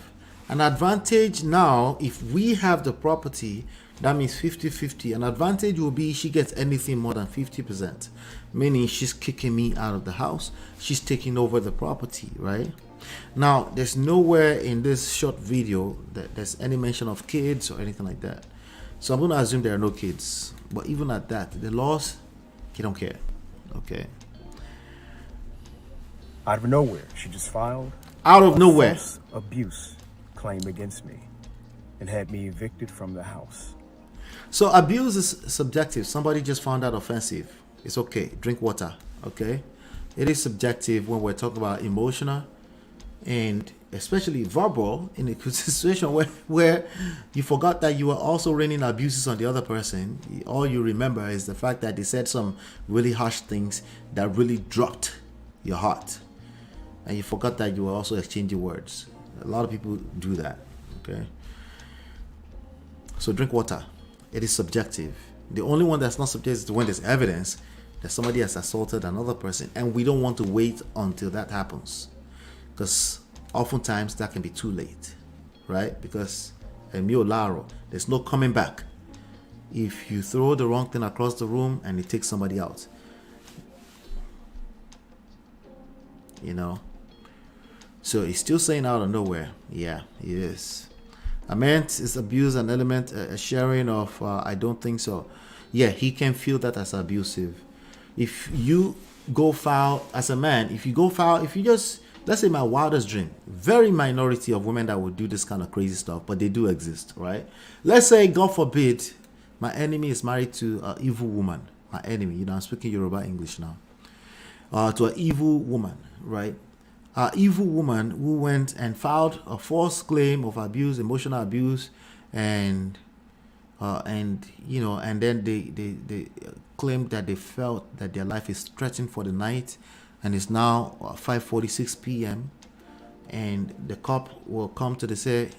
an advantage now, if we have the property, that means 50-50. An advantage will be she gets anything more than 50%, meaning she's kicking me out of the house. She's taking over the property, right? Now, there's nowhere in this short video that there's any mention of kids or anything like that. So I'm going to assume there are no kids. But even at that, the laws, they don't care. Okay. Out of nowhere, she just filed out of nowhere false abuse claim against me and had me evicted from the house. So abuse is subjective. Somebody just found that offensive. It's okay. Drink water. Okay. It is subjective when we're talking about emotional and especially verbal, in a situation where you forgot that you were also raining abuses on the other person. All you remember is the fact that they said some really harsh things that really dropped your heart, and you forgot that you were also exchanging words. A lot of people do that. Okay, so drink water. It is subjective. The only one that's not subjective is when there's evidence that somebody has assaulted another person, and we don't want to wait until that happens, because oftentimes that can be too late, right? Because there's no coming back. If you throw the wrong thing across the room and it takes somebody out, so he's still saying out of nowhere. Yeah, he is. I meant, is abuse an element, a sharing of I don't think so. Yeah, he can feel that as abusive. If you go foul as a man, if you just, let's say my wildest dream, very minority of women that would do this kind of crazy stuff, but they do exist, right? Let's say, God forbid, my enemy is married to an evil woman. My enemy, I'm speaking Yoruba English now. To an evil woman, right? An evil woman who went and filed a false claim of abuse, emotional abuse, and then they claimed that they felt that their life is threatened for the night, and it's now 5:46 p.m. and the cop will come to say,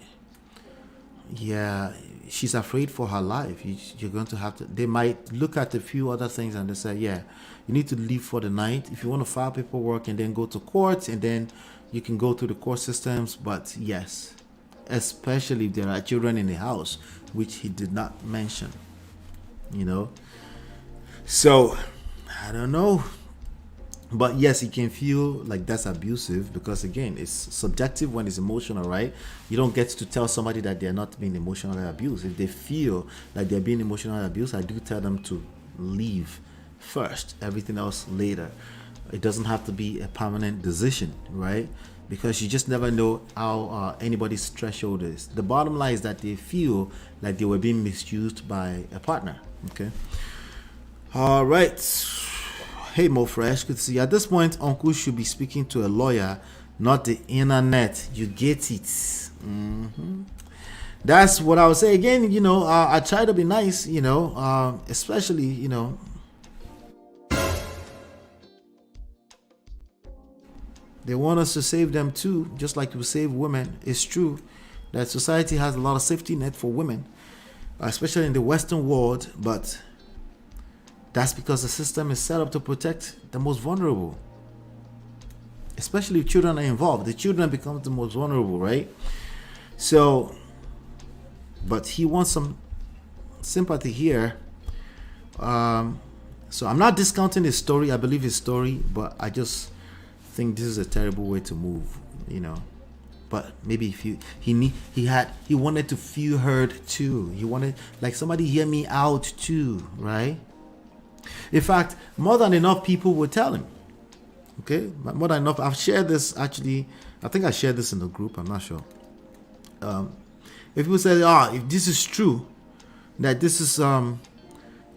yeah, she's afraid for her life. You're going to have to. They might look at a few other things and they say, yeah, you need to leave for the night if you want to file paperwork and then go to court, and then you can go through the court systems. But yes, especially if there are children in the house, which he did not mention, So I don't know. But yes, it can feel like that's abusive, because again, it's subjective when it's emotional, right? You don't get to tell somebody that they're not being emotionally abused. If they feel like they're being emotionally abused, I do tell them to leave first, everything else later. It doesn't have to be a permanent decision, right? Because you just never know how anybody's threshold is. The bottom line is that they feel like they were being misused by a partner. Okay. All right. Hey, Mo Fresh, good to see you. At this point, Uncle should be speaking to a lawyer, not the internet. You get it. That's what I would say. Again, I try to be nice, especially, they want us to save them too, just like we save women. It's true that society has a lot of safety net for women, especially in the Western world, but that's because the system is set up to protect the most vulnerable. Especially if children are involved. The children become the most vulnerable, right? So, but he wants some sympathy here. So I'm not discounting his story. I believe his story, but I just think this is a terrible way to move, But maybe if he wanted to feel heard too. He wanted, like, somebody hear me out too, right? In fact, more than enough people will tell him. Okay, more than enough. I've shared this, actually. I think I shared this in the group. I'm not sure. If people say, if this is true, that this is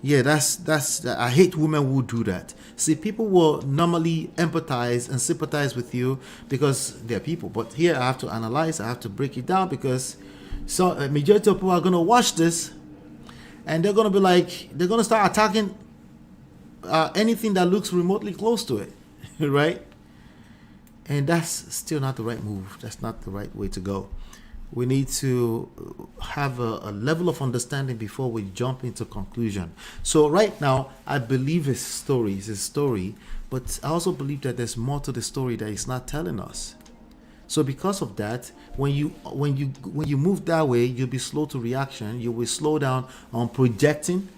that's I hate women who do that. See, people will normally empathize and sympathize with you because they're people. But here I have to analyze. I have to break it down, because a majority of people are going to watch this, and they're going to be like, they're going to start attacking anything that looks remotely close to it, right? And that's still not the right move. That's not the right way to go. We need to have a level of understanding before we jump into conclusion. So right now, I believe his story is his story, but I also believe that there's more to the story that he's not telling us. So because of that, when you move that way, you'll be slow to reaction. You will slow down on projecting,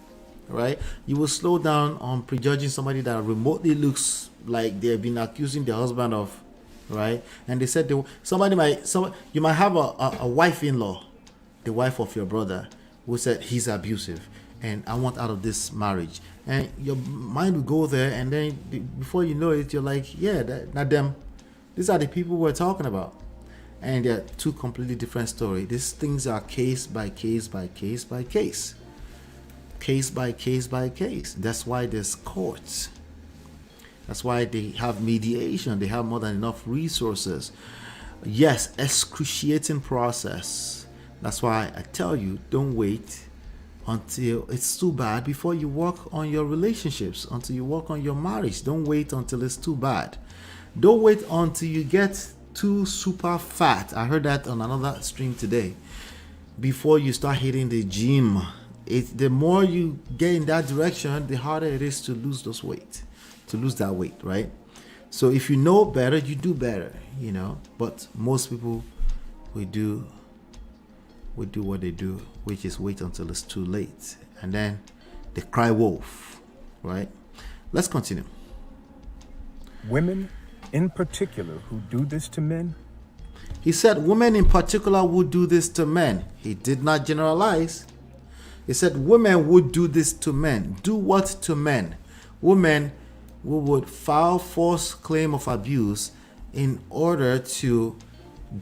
right? You will slow down on prejudging somebody that remotely looks like they've been accusing their husband of, right? And they said you might have a wife-in-law, the wife of your brother, who said he's abusive and I want out of this marriage. And your mind will go there, and then before you know it, you're like, yeah, not them. These are the people we're talking about. And they're two completely different stories. These things are case by case by case by case. Case by case by case. That's why there's courts. That's why they have mediation. They have more than enough resources. Yes, excruciating process. That's why I tell you, don't wait until it's too bad before you work on your relationships, until you work on your marriage. Don't wait until it's too bad. Don't wait until you get too super fat. I heard that on another stream today. Before you start hitting the gym, the more you get in that direction, the harder it is to lose that weight, right? So if you know better, you do better, But most people, we do what they do, which is wait until it's too late, and then they cry wolf, right? Let's continue. Women in particular who do this to men. He said women in particular would do this to men. He did not generalize. He said women would do this to men. Do what to men? Women who would file false claim of abuse in order to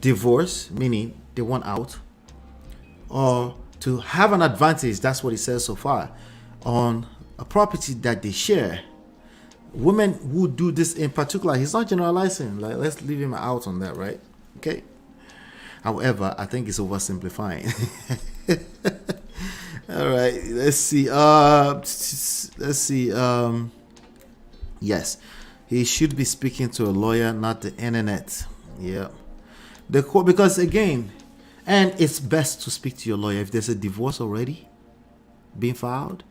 divorce, meaning they want out, or to have an advantage, that's what he says so far, on a property that they share. Women who do this in particular, he's not generalizing. Like, let's leave him out on that, right? Okay. However, I think it's oversimplifying. All right, let's see. Yes, he should be speaking to a lawyer, not the internet. Yeah. The court, because again, and it's best to speak to your lawyer if there's a divorce already being filed.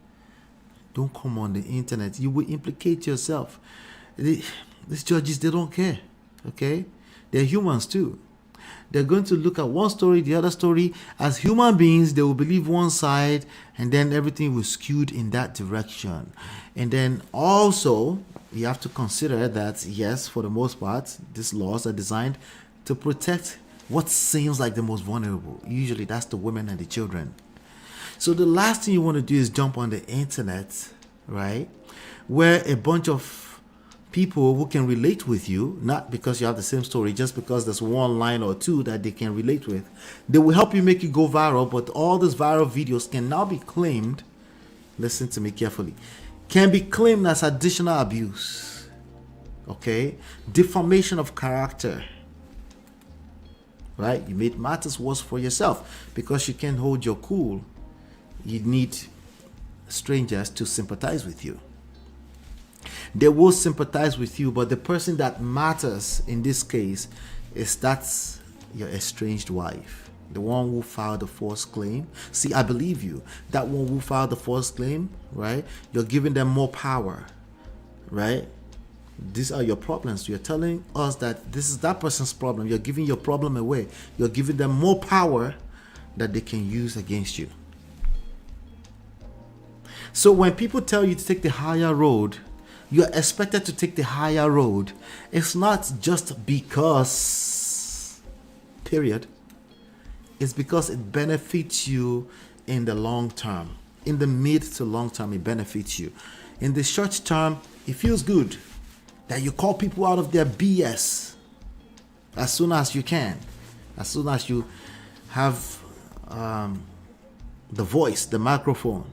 Don't come on the internet. You will implicate yourself. These judges, they don't care. Okay? They're humans too. They're going to look at one story, the other story. As human beings, they will believe one side, and then everything will skewed in that direction. And then also, you have to consider that, yes, for the most part, these laws are designed to protect what seems like the most vulnerable. Usually, that's the women and the children. So the last thing you want to do is jump on the internet, right? Where a bunch of people who can relate with you, not because you have the same story, just because there's one line or two that they can relate with. They will help you make you go viral, but all these viral videos can now be claimed, listen to me carefully, can be claimed as additional abuse, okay? Defamation of character, right? You made matters worse for yourself because you can't hold your cool. You need strangers to sympathize with you. They will sympathize with you, but the person that matters in this case that's your estranged wife, the one who filed the false claim. See, I believe you. That one who filed the false claim, right? You're giving them more power, right? These are your problems. You're telling us that this is that person's problem. You're giving your problem away. You're giving them more power that they can use against you. So when people tell you to take the higher road, you're expected to take the higher road. It's not just because, period. It's because it benefits you in the long term. In the mid to long term, it benefits you. In the short term, it feels good that you call people out of their BS as soon as you can. As soon as you have the voice, the microphone.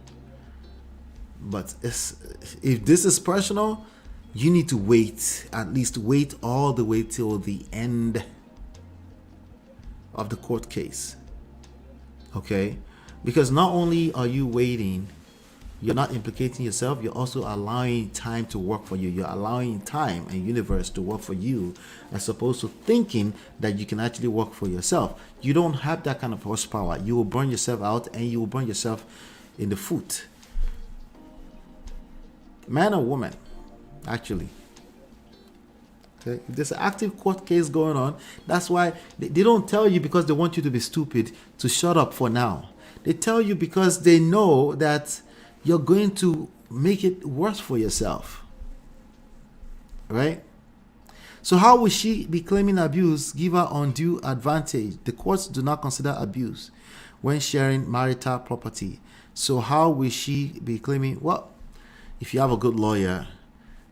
But if this is personal, you need to wait. At least wait all the way till the end of the court case. Okay? Because not only are you waiting, you're not implicating yourself, you're also allowing time to work for you. You're allowing time and universe to work for you, as opposed to thinking that you can actually work for yourself. You don't have that kind of horsepower. You will burn yourself out, and you will burn yourself in the foot. Man or woman, actually. Okay? If there's an active court case going on, that's why they don't tell you because they want you to be stupid to shut up for now. They tell you because they know that you're going to make it worse for yourself. Right? So how will she be claiming abuse? Give her undue advantage. The courts do not consider abuse when sharing marital property. So how will she be claiming? Well, if you have a good lawyer,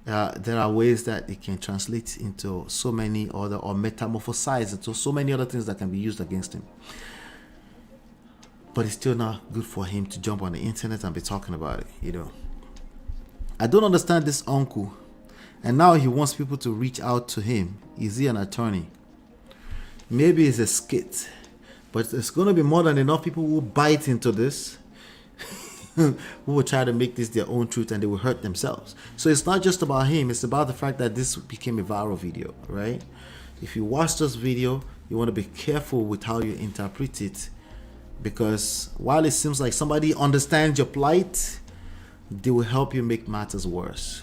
there are ways that it can translate into so many other, or metamorphosize into so many other things that can be used against him. But it's still not good for him to jump on the internet and be talking about it, I don't understand this uncle. And now he wants people to reach out to him. Is he an attorney? Maybe it's a skit, but it's going to be more than enough people who will bite into this, who will try to make this their own truth, and they will hurt themselves. So it's not just about him. It's about the fact that this became a viral video, right? If you watch this video, you want to be careful with how you interpret it, because while it seems like somebody understands your plight, they will help you make matters worse.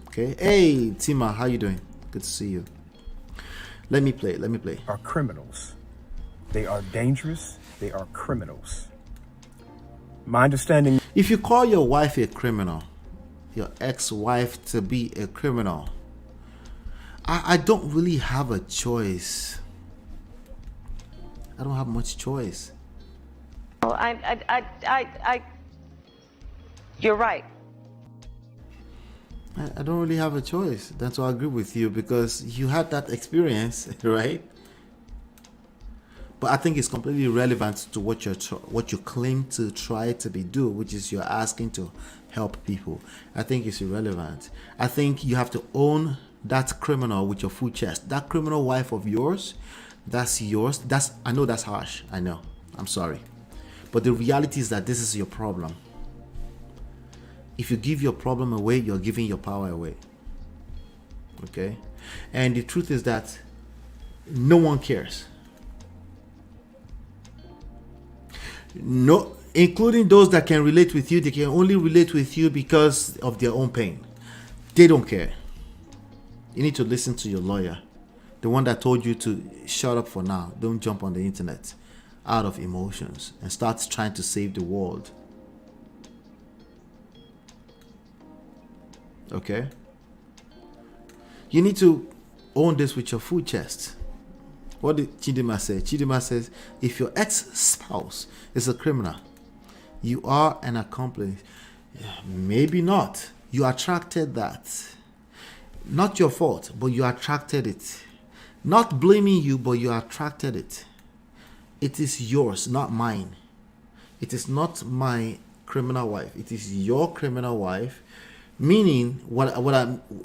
Okay. Hey, Tima, how you doing? Good to see you. Let me play. Are criminals. They are dangerous. They are criminals. My understanding. If you call your wife a criminal, your ex-wife to be a criminal, I don't really have a choice. I don't have much choice. Well, you're right. I don't really have a choice. That's why I agree with you, because you had that experience, right? But I think it's completely irrelevant to what you claim to try to do, which is you're asking to help people. I think it's irrelevant. I think you have to own that criminal with your full chest. That criminal wife of yours, that's yours. I know that's harsh. I know. I'm sorry. But the reality is that this is your problem. If you give your problem away, you're giving your power away. Okay? And the truth is that no one cares. No, including those that can relate with you, they can only relate with you because of their own pain. They don't care. You need to listen to your lawyer, the one that told you to shut up for now. Don't jump on the internet out of emotions and start trying to save the world. Okay? You need to own this with your full chest. What did Chidima say? Chidima says, if your ex-spouse is a criminal, you are an accomplice. Maybe not. You attracted that. Not your fault, but you attracted it. Not blaming you, but you attracted it. It is yours, not mine. It is not my criminal wife. It is your criminal wife. Meaning,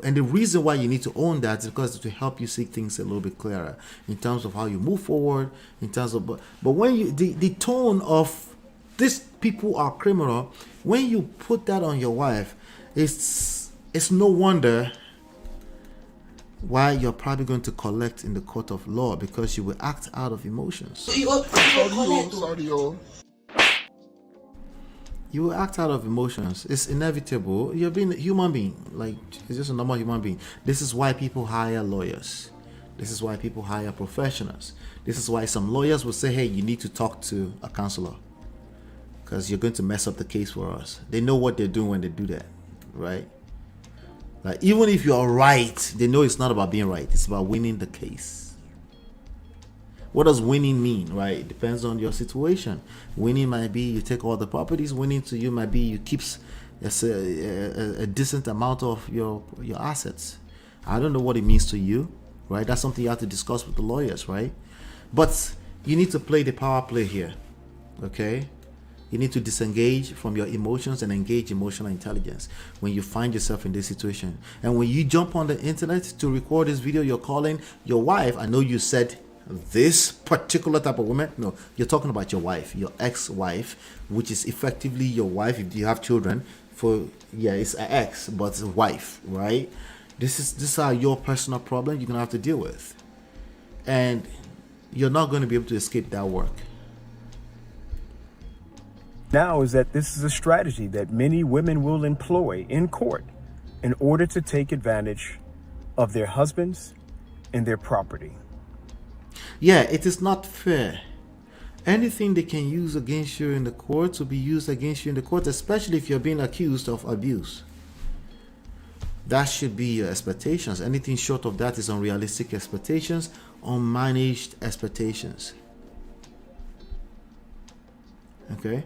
and the reason why you need to own that is because to help you see things a little bit clearer in terms of how you move forward, in terms of, but when you, the tone of these people are criminal, when you put that on your wife, it's no wonder why you're probably going to collect in the court of law, because you will act out of emotions. You will act out of emotions. It's inevitable. You're being a human being. Like, it's just a normal human being. This is why people hire lawyers. This is why people hire professionals. This is why some lawyers will say, hey, you need to talk to a counselor, because you're going to mess up the case for us. They know what they're doing when they do that, right? Like, even if you're right, they know it's not about being right. It's about winning the case. What does winning mean, right? It depends on your situation. Winning might be you take all the properties. Winning to you might be you keep a decent amount of your assets. I don't know what it means to you, right? That's something you have to discuss with the lawyers, right? But you need to play the power play here, okay? You need to disengage from your emotions and engage emotional intelligence when you find yourself in this situation. And when you jump on the internet to record this video, you're calling your wife. I know you said this particular type of woman. No, you're talking about your wife, your ex-wife, which is effectively your wife if you have children. It's an ex, but it's a wife, right? These are your personal problems you're gonna have to deal with, and you're not going to be able to escape that work. Now is that this is a strategy that many women will employ in court in order to take advantage of their husbands and their property. Yeah, it is not fair. Anything they can use against you in the court will be used against you in the court, especially if you're being accused of abuse. That should be your expectations. Anything short of that is unrealistic expectations, unmanaged expectations. Okay?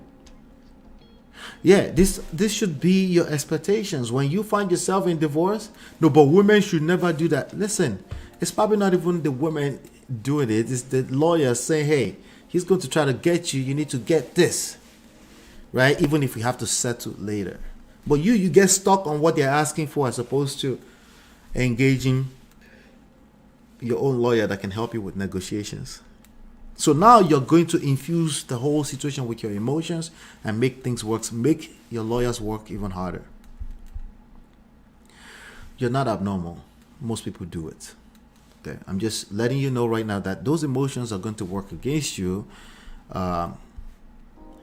Yeah, this should be your expectations. When you find yourself in divorce, no, but women should never do that. Listen, it's probably not even the women doing it. It's the lawyer saying, hey, he's going to try to get you. You need to get this, right? Even if we have to settle later. But you get stuck on what they're asking for as opposed to engaging your own lawyer that can help you with negotiations. So now you're going to infuse the whole situation with your emotions and make things work, make your lawyers work even harder. You're not abnormal. Most people do it. Okay, I'm just letting you know right now that those emotions are going to work against you, and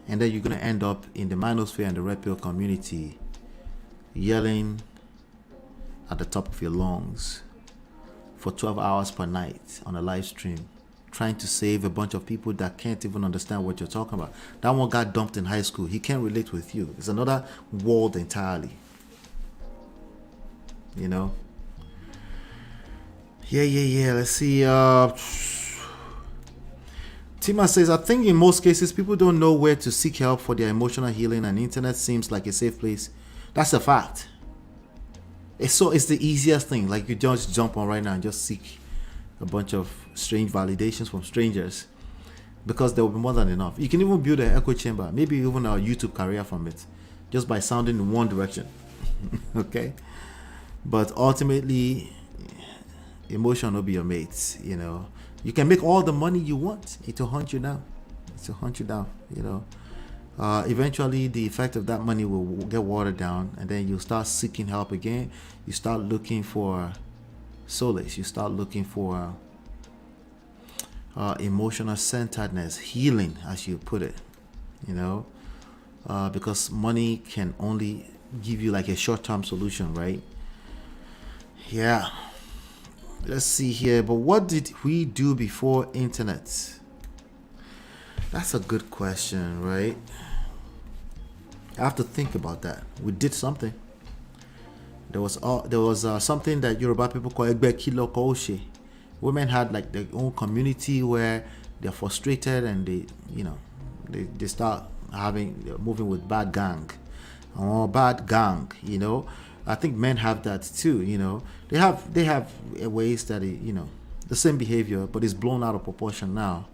then you're going to end up in the manosphere and the red pill community yelling at the top of your lungs for 12 hours per night on a live stream, trying to save a bunch of people that can't even understand what you're talking about. That one got dumped in high school. He can't relate with you. It's another world entirely. You know? Yeah. Let's see. Tima says, I think in most cases, people don't know where to seek help for their emotional healing, and internet seems like a safe place. That's a fact. It's the easiest thing. Like, you just jump on right now and just seek a bunch of strange validations from strangers, because there will be more than enough. You can even build an echo chamber, maybe even a YouTube career from it, just by sounding in one direction. Okay? But ultimately, emotion will be your mate. You know, you can make all the money you want, it will hunt you down. You know. Eventually the effect of that money will get watered down, and then you start seeking help again. You start looking for solace. You start looking for emotional centeredness, healing, as you put it. You know, because money can only give you like a short-term solution, right? Yeah. Let's see here. But what did we do before internet? That's a good question, right? I have to think about that. We did something. There was something that Yoruba people call Egbe Kilo Kooshe. Women had like their own community where they're frustrated and they start moving with bad gang. You know. I think men have that too, you know. They have ways that the same behavior, but it's blown out of proportion now,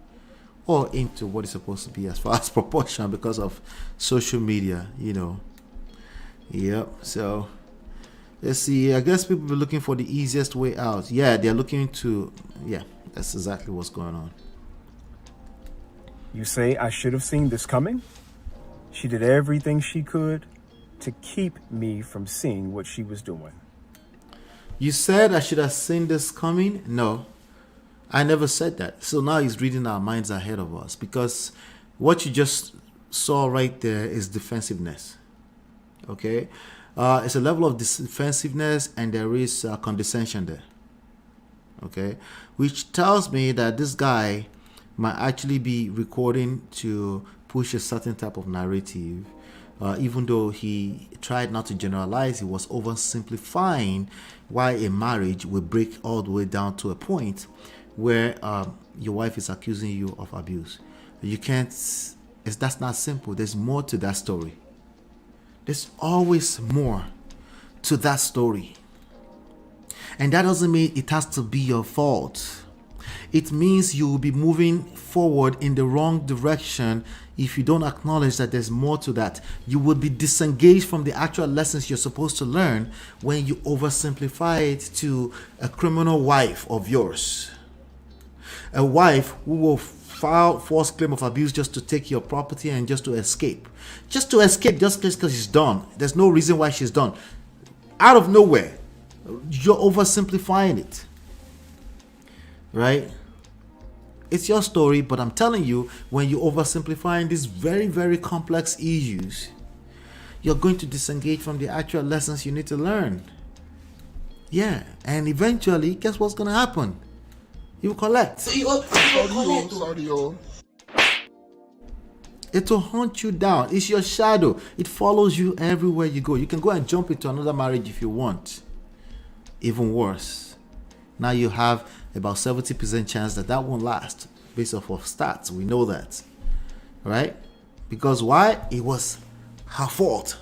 or into what is supposed to be as far as proportion because of social media, you know. Yep. So let's see. I guess people be looking for the easiest way out. Yeah, they're looking to. Yeah, that's exactly what's going on. You say I should have seen this coming? She did everything she could to keep me from seeing what she was doing. You said I should have seen this coming? No, I never said that. So now he's reading our minds ahead of us, because what you just saw right there is defensiveness. Okay? It's a level of defensiveness, and there is condescension there. Okay? Which tells me that this guy might actually be recording to push a certain type of narrative. Even though he tried not to generalize, he was oversimplifying why a marriage will break all the way down to a point where your wife is accusing you of abuse. You can't. That's not simple. There's more to that story. There's always more to that story. And that doesn't mean it has to be your fault. It means you will be moving forward in the wrong direction if you don't acknowledge that there's more to that. You will be disengaged from the actual lessons you're supposed to learn when you oversimplify it to a criminal wife of yours. A wife who will file false claim of abuse just to take your property and just to escape. Just because she's done. There's no reason why she's done. Out of nowhere. You're oversimplifying it. Right? It's your story, but I'm telling you, when you're oversimplifying these very, very complex issues, you're going to disengage from the actual lessons you need to learn. Yeah, and eventually, guess what's going to happen? You collect. It will hunt you down. It's your shadow. It follows you everywhere you go. You can go and jump into another marriage if you want. Even worse. Now you have about 70% chance that won't last based off of stats. We know that, right? Because why? It was her fault.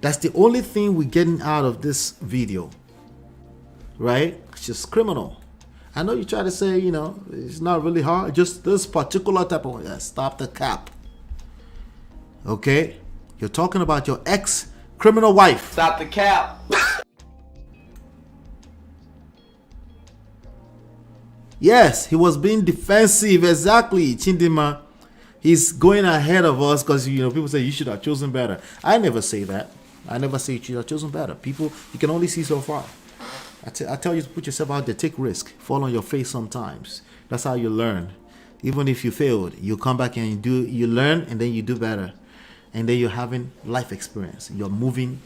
That's the only thing we're getting out of this video, right? She's criminal. I know you try to say, it's not really hard. Just this particular type of stop the cap. Okay? You're talking about your ex-criminal wife. Stop the cap. Yes, he was being defensive. Exactly, Chindima. He's going ahead of us because, you know, people say you should have chosen better. I never say that. I never say you should have chosen better. People, you can only see so far. I tell you to put yourself out there, take risk, fall on your face sometimes. That's how you learn. Even if you failed, you come back and you learn, and then you do better. And then you're having life experience. You're moving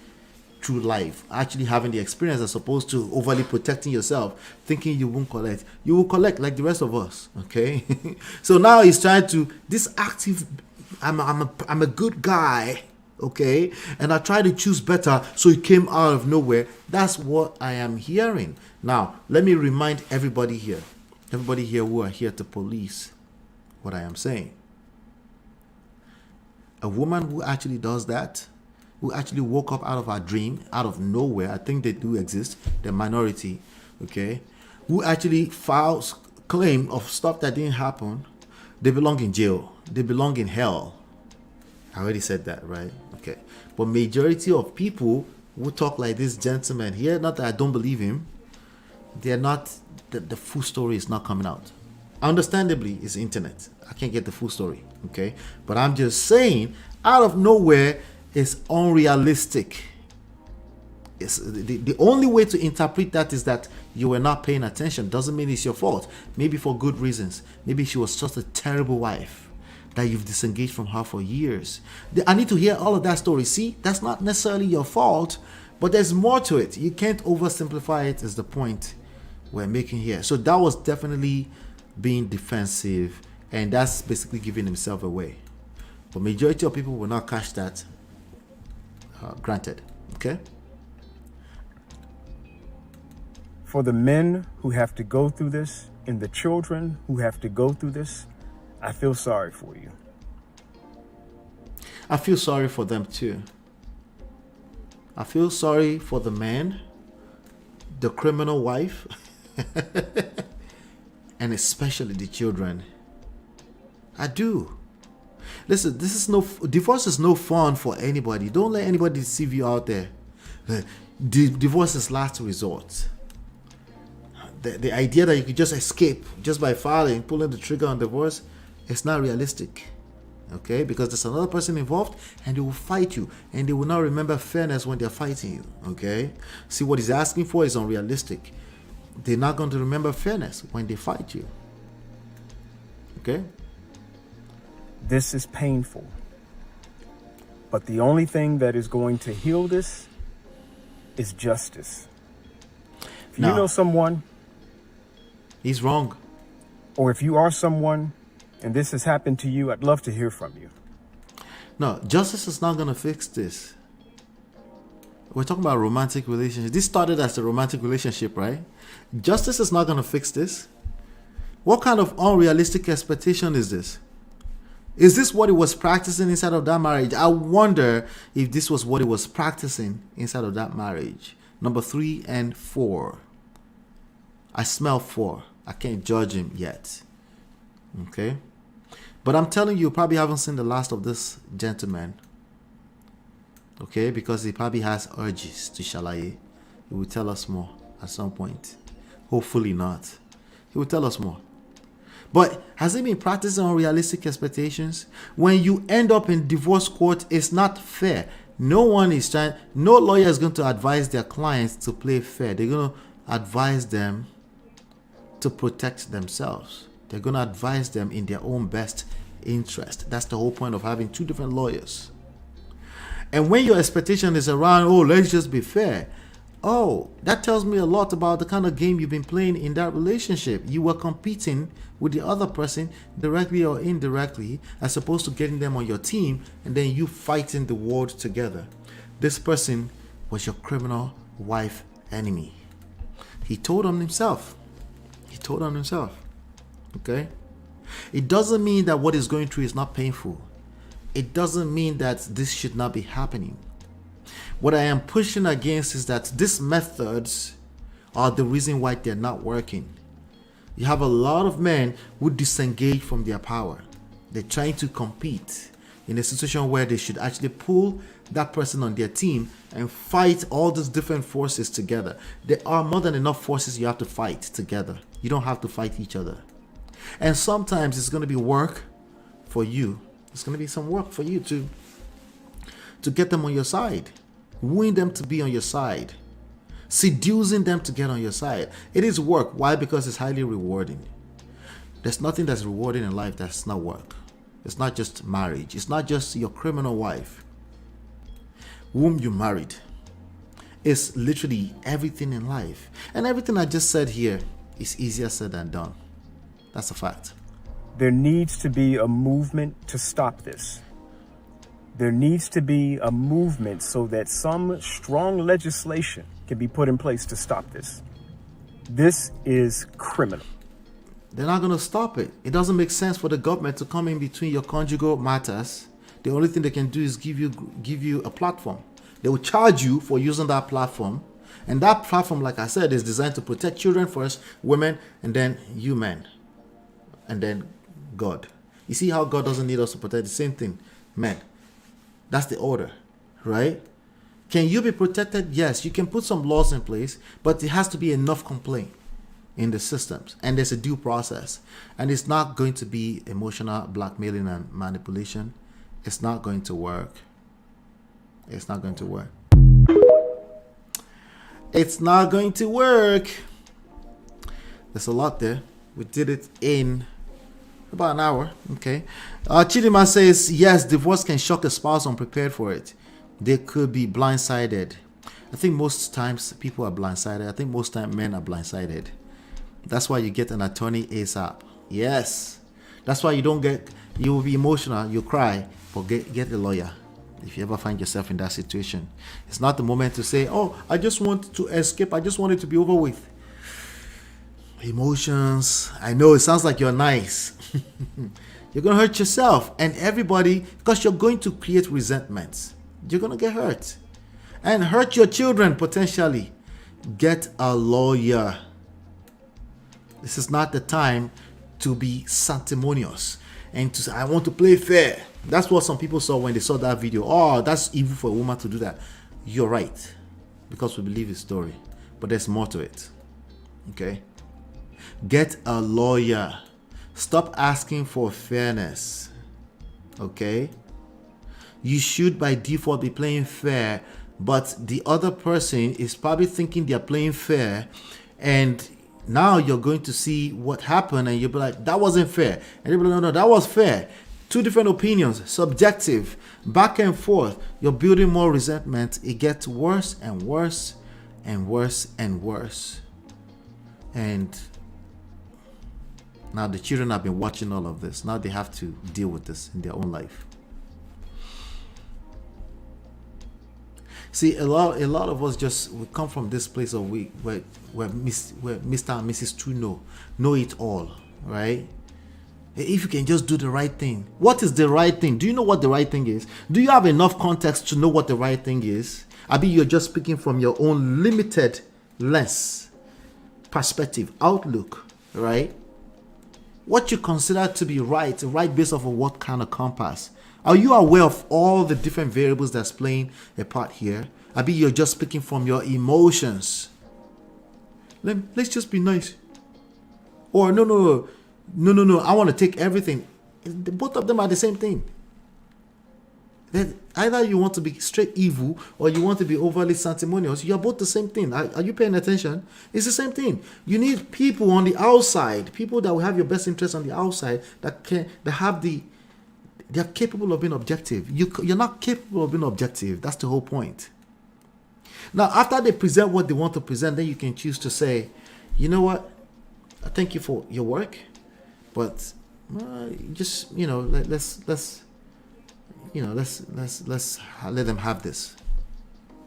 through life, actually having the experience as opposed to overly protecting yourself, thinking you won't collect. You will collect like the rest of us, okay? So now he's trying to, this active, I'm a good guy, okay? And I try to choose better, so it came out of nowhere. That's what I am hearing. Now, let me remind everybody here who are here to police what I am saying. A woman who actually does that, who actually woke up out of her dream, out of nowhere, I think they do exist, the minority, okay, who actually files claim of stuff that didn't happen, they belong in jail. They belong in hell. I already said that, right? Okay. But majority of people who talk like this gentleman here, not that I don't believe him, they're not, the full story is not coming out. Understandably, it's internet. I can't get the full story, okay? But I'm just saying, out of nowhere, it's unrealistic. It's the only way to interpret that is that you were not paying attention. Doesn't mean it's your fault. Maybe for good reasons. Maybe she was just a terrible wife that you've disengaged from her for years. I need to hear all of that story. See, that's not necessarily your fault, but there's more to it. You can't oversimplify it, is the point we're making here. So that was definitely being defensive, and that's basically giving himself away. But majority of people will not catch that. Granted, okay? For the men who have to go through this and the children who have to go through this, I feel sorry for you. I feel sorry for them too. I feel sorry for the man, the criminal wife, and especially the children. I do. Listen, divorce is no fun for anybody. Don't let anybody deceive you out there. Divorce is last resort. The idea that you could just escape just by pulling the trigger on divorce, it's not realistic. Okay? Because there's another person involved, and they will fight you, and they will not remember fairness when they're fighting you. Okay? See, what he's asking for is unrealistic. They're not going to remember fairness when they fight you. Okay? This is painful. But the only thing that is going to heal this is justice. If you know someone, he's wrong. Or if you are someone and this has happened to you, I'd love to hear from you. No, justice is not going to fix this. We're talking about romantic relationships. This started as a romantic relationship, right? Justice is not going to fix this. What kind of unrealistic expectation is this? Is this what he was practicing inside of that marriage? I wonder if this was what he was practicing inside of that marriage. Number 3 and 4. I smell 4. I can't judge him yet. Okay? But I'm telling you probably haven't seen the last of this gentleman. Okay? Because he probably has urges to shalaye. He will tell us more at some point. Hopefully not. He will tell us more. But has he been practicing unrealistic expectations? When you end up in divorce court, it's not fair. No lawyer is going to advise their clients to play fair. They're going to advise them to protect themselves. They're going to advise them in their own best interest. That's the whole point of having 2 different lawyers. And when your expectation is around, let's just be fair. That tells me a lot about the kind of game you've been playing in that relationship. You were competing with the other person directly or indirectly, as opposed to getting them on your team and then you fighting the world together. This person was your criminal wife enemy. He told on himself. Okay? It doesn't mean that what he's going through is not painful. It doesn't mean that this should not be happening. What I am pushing against is that these methods are the reason why they're not working. You have a lot of men who disengage from their power. They're trying to compete in a situation where they should actually pull that person on their team and fight all these different forces together. There are more than enough forces you have to fight together You don't have to fight each other. And sometimes it's going to be work for you. It's going to be some work for you to get them on your side. Wooing them to be on your side. Seducing them to get on your side. It is work. Why? Because it's highly rewarding. There's nothing that's rewarding in life that's not work. It's not just marriage. It's not just your criminal wife whom you married. It's literally everything in life. And everything I just said here is easier said than done. That's a fact. There needs to be a movement to stop this. There needs to be a movement so that some strong legislation can be put in place to stop this. This is criminal. They're not going to stop it. It doesn't make sense for the government to come in between your conjugal matters. The only thing they can do is give you a platform. They will charge you for using that platform. And that platform, like I said, is designed to protect children first, women, and then you men. And then God. You see how God doesn't need us to protect? The same thing, men. That's the order, right? Can you be protected? Yes, you can put some laws in place, but it has to be enough complaint in the systems. And there's a due process. And it's not going to be emotional blackmailing and manipulation. It's not going to work. It's not going to work. It's not going to work. There's a lot there. We did it in about an hour. Okay. Chidima says, yes, divorce can shock a spouse unprepared for it. They could be blindsided. I think most times people are blindsided. I think most times men are blindsided. That's why you get an attorney ASAP. Yes. That's why you will be emotional, you cry, but get a lawyer. If you ever find yourself in that situation, it's not the moment to say, oh, I just want to escape. I just want it to be over with. Emotions. I know it sounds like you're nice. You're going to hurt yourself and everybody because you're going to create resentments. You're going to get hurt and hurt your children potentially. Get a lawyer. This is not the time to be sanctimonious and to say, I want to play fair. That's what some people saw when they saw that video. Oh, that's evil for a woman to do that. You're right. Because we believe his story. But there's more to it. Okay? Get a lawyer. Stop asking for fairness. Okay? You should by default be playing fair. But the other person is probably thinking they're playing fair. And now you're going to see what happened. And you'll be like, that wasn't fair. And you'll be like, no, that was fair. Two different opinions, subjective, back and forth. You're building more resentment. It gets worse and worse and worse and worse. And now the children have been watching all of this. Now they have to deal with this in their own life. See, a lot of us we come from this place of where Mr. and Mrs. True know it all, right? If you can just do the right thing. What is the right thing? Do you know what the right thing is? Do you have enough context to know what the right thing is? I mean, you're just speaking from your own limited lens, perspective, outlook, right? What you consider to be right based off of what kind of compass? Are you aware of all the different variables that's playing a part here? I mean, you're just speaking from your emotions. Let's just be nice. Or no, I want to take everything. Both of them are the same thing. Either you want to be straight evil or you want to be overly sanctimonious. You're both the same thing. Are you paying attention? It's the same thing. You need people on the outside, people that will have your best interest on the outside, they're capable of being objective. You're not capable of being objective. That's the whole point. Now, after they present what they want to present, then you can choose to say, you know what? I thank you for your work. But just let's let them have this.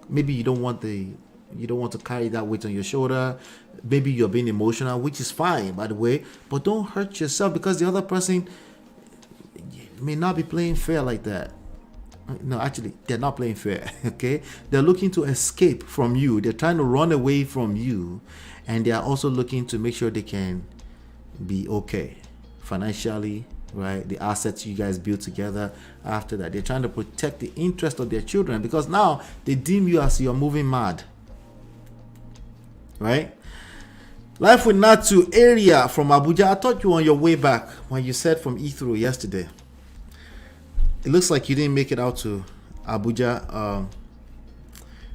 Maybe you don't want to carry that weight on your shoulder. Maybe you're being emotional, which is fine, by the way. But don't hurt yourself because the other person may not be playing fair like that. No, actually, they're not playing fair. Okay, they're looking to escape from you. They're trying to run away from you, and they are also looking to make sure they can be okay financially, right? The assets you guys build together after that. They're trying to protect the interest of their children because now they deem you as you're moving mad, right? Life with Natu area from Abuja. I thought you were on your way back when you said from Heathrow yesterday. It looks like you didn't make it out to Abuja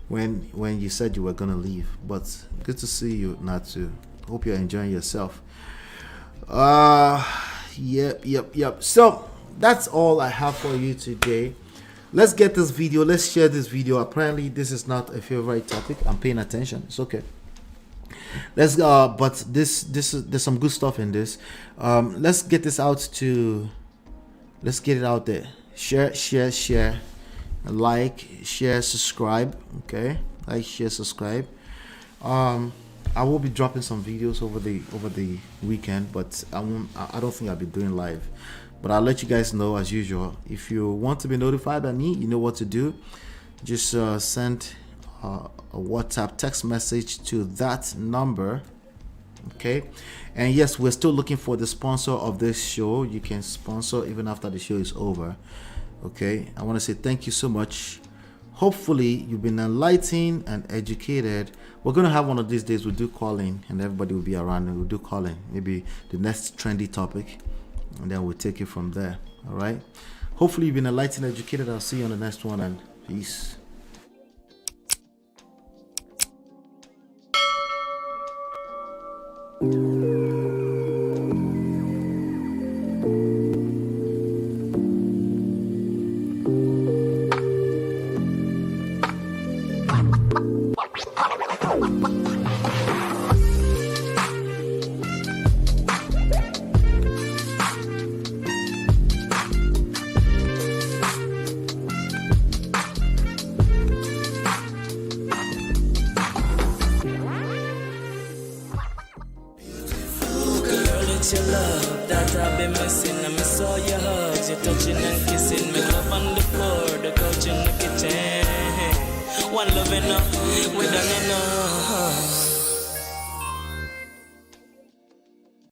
when you said you were gonna leave. But good to see you, Natu. Hope you're enjoying yourself. Yep. So that's all I have for you today. Let's get this video. Let's share this video. Apparently, this is not a favorite topic. I'm paying attention. It's okay. Let's but there's some good stuff in this. Let's get this out to. Let's get it out there. Share. Like, share, subscribe. Okay, like, share, subscribe. I will be dropping some videos over the weekend, but I don't think I'll be doing live. But I'll let you guys know as usual. If you want to be notified by me, you know what to do. Just send a WhatsApp text message to that number. Okay. And yes, we're still looking for the sponsor of this show. You can sponsor even after the show is over. Okay. I want to say thank you so much. Hopefully you've been enlightened and educated. We're going to have one of these days, we'll do calling and everybody will be around and we'll do calling. Maybe the next trendy topic, and then we'll take it from there. All right. Hopefully you've been enlightened and educated. I'll see you on the next one, and peace. Your love that I've been missing. I miss all your hugs, your touching and kissing. Make love on the floor, the couch in the kitchen. One loving up with an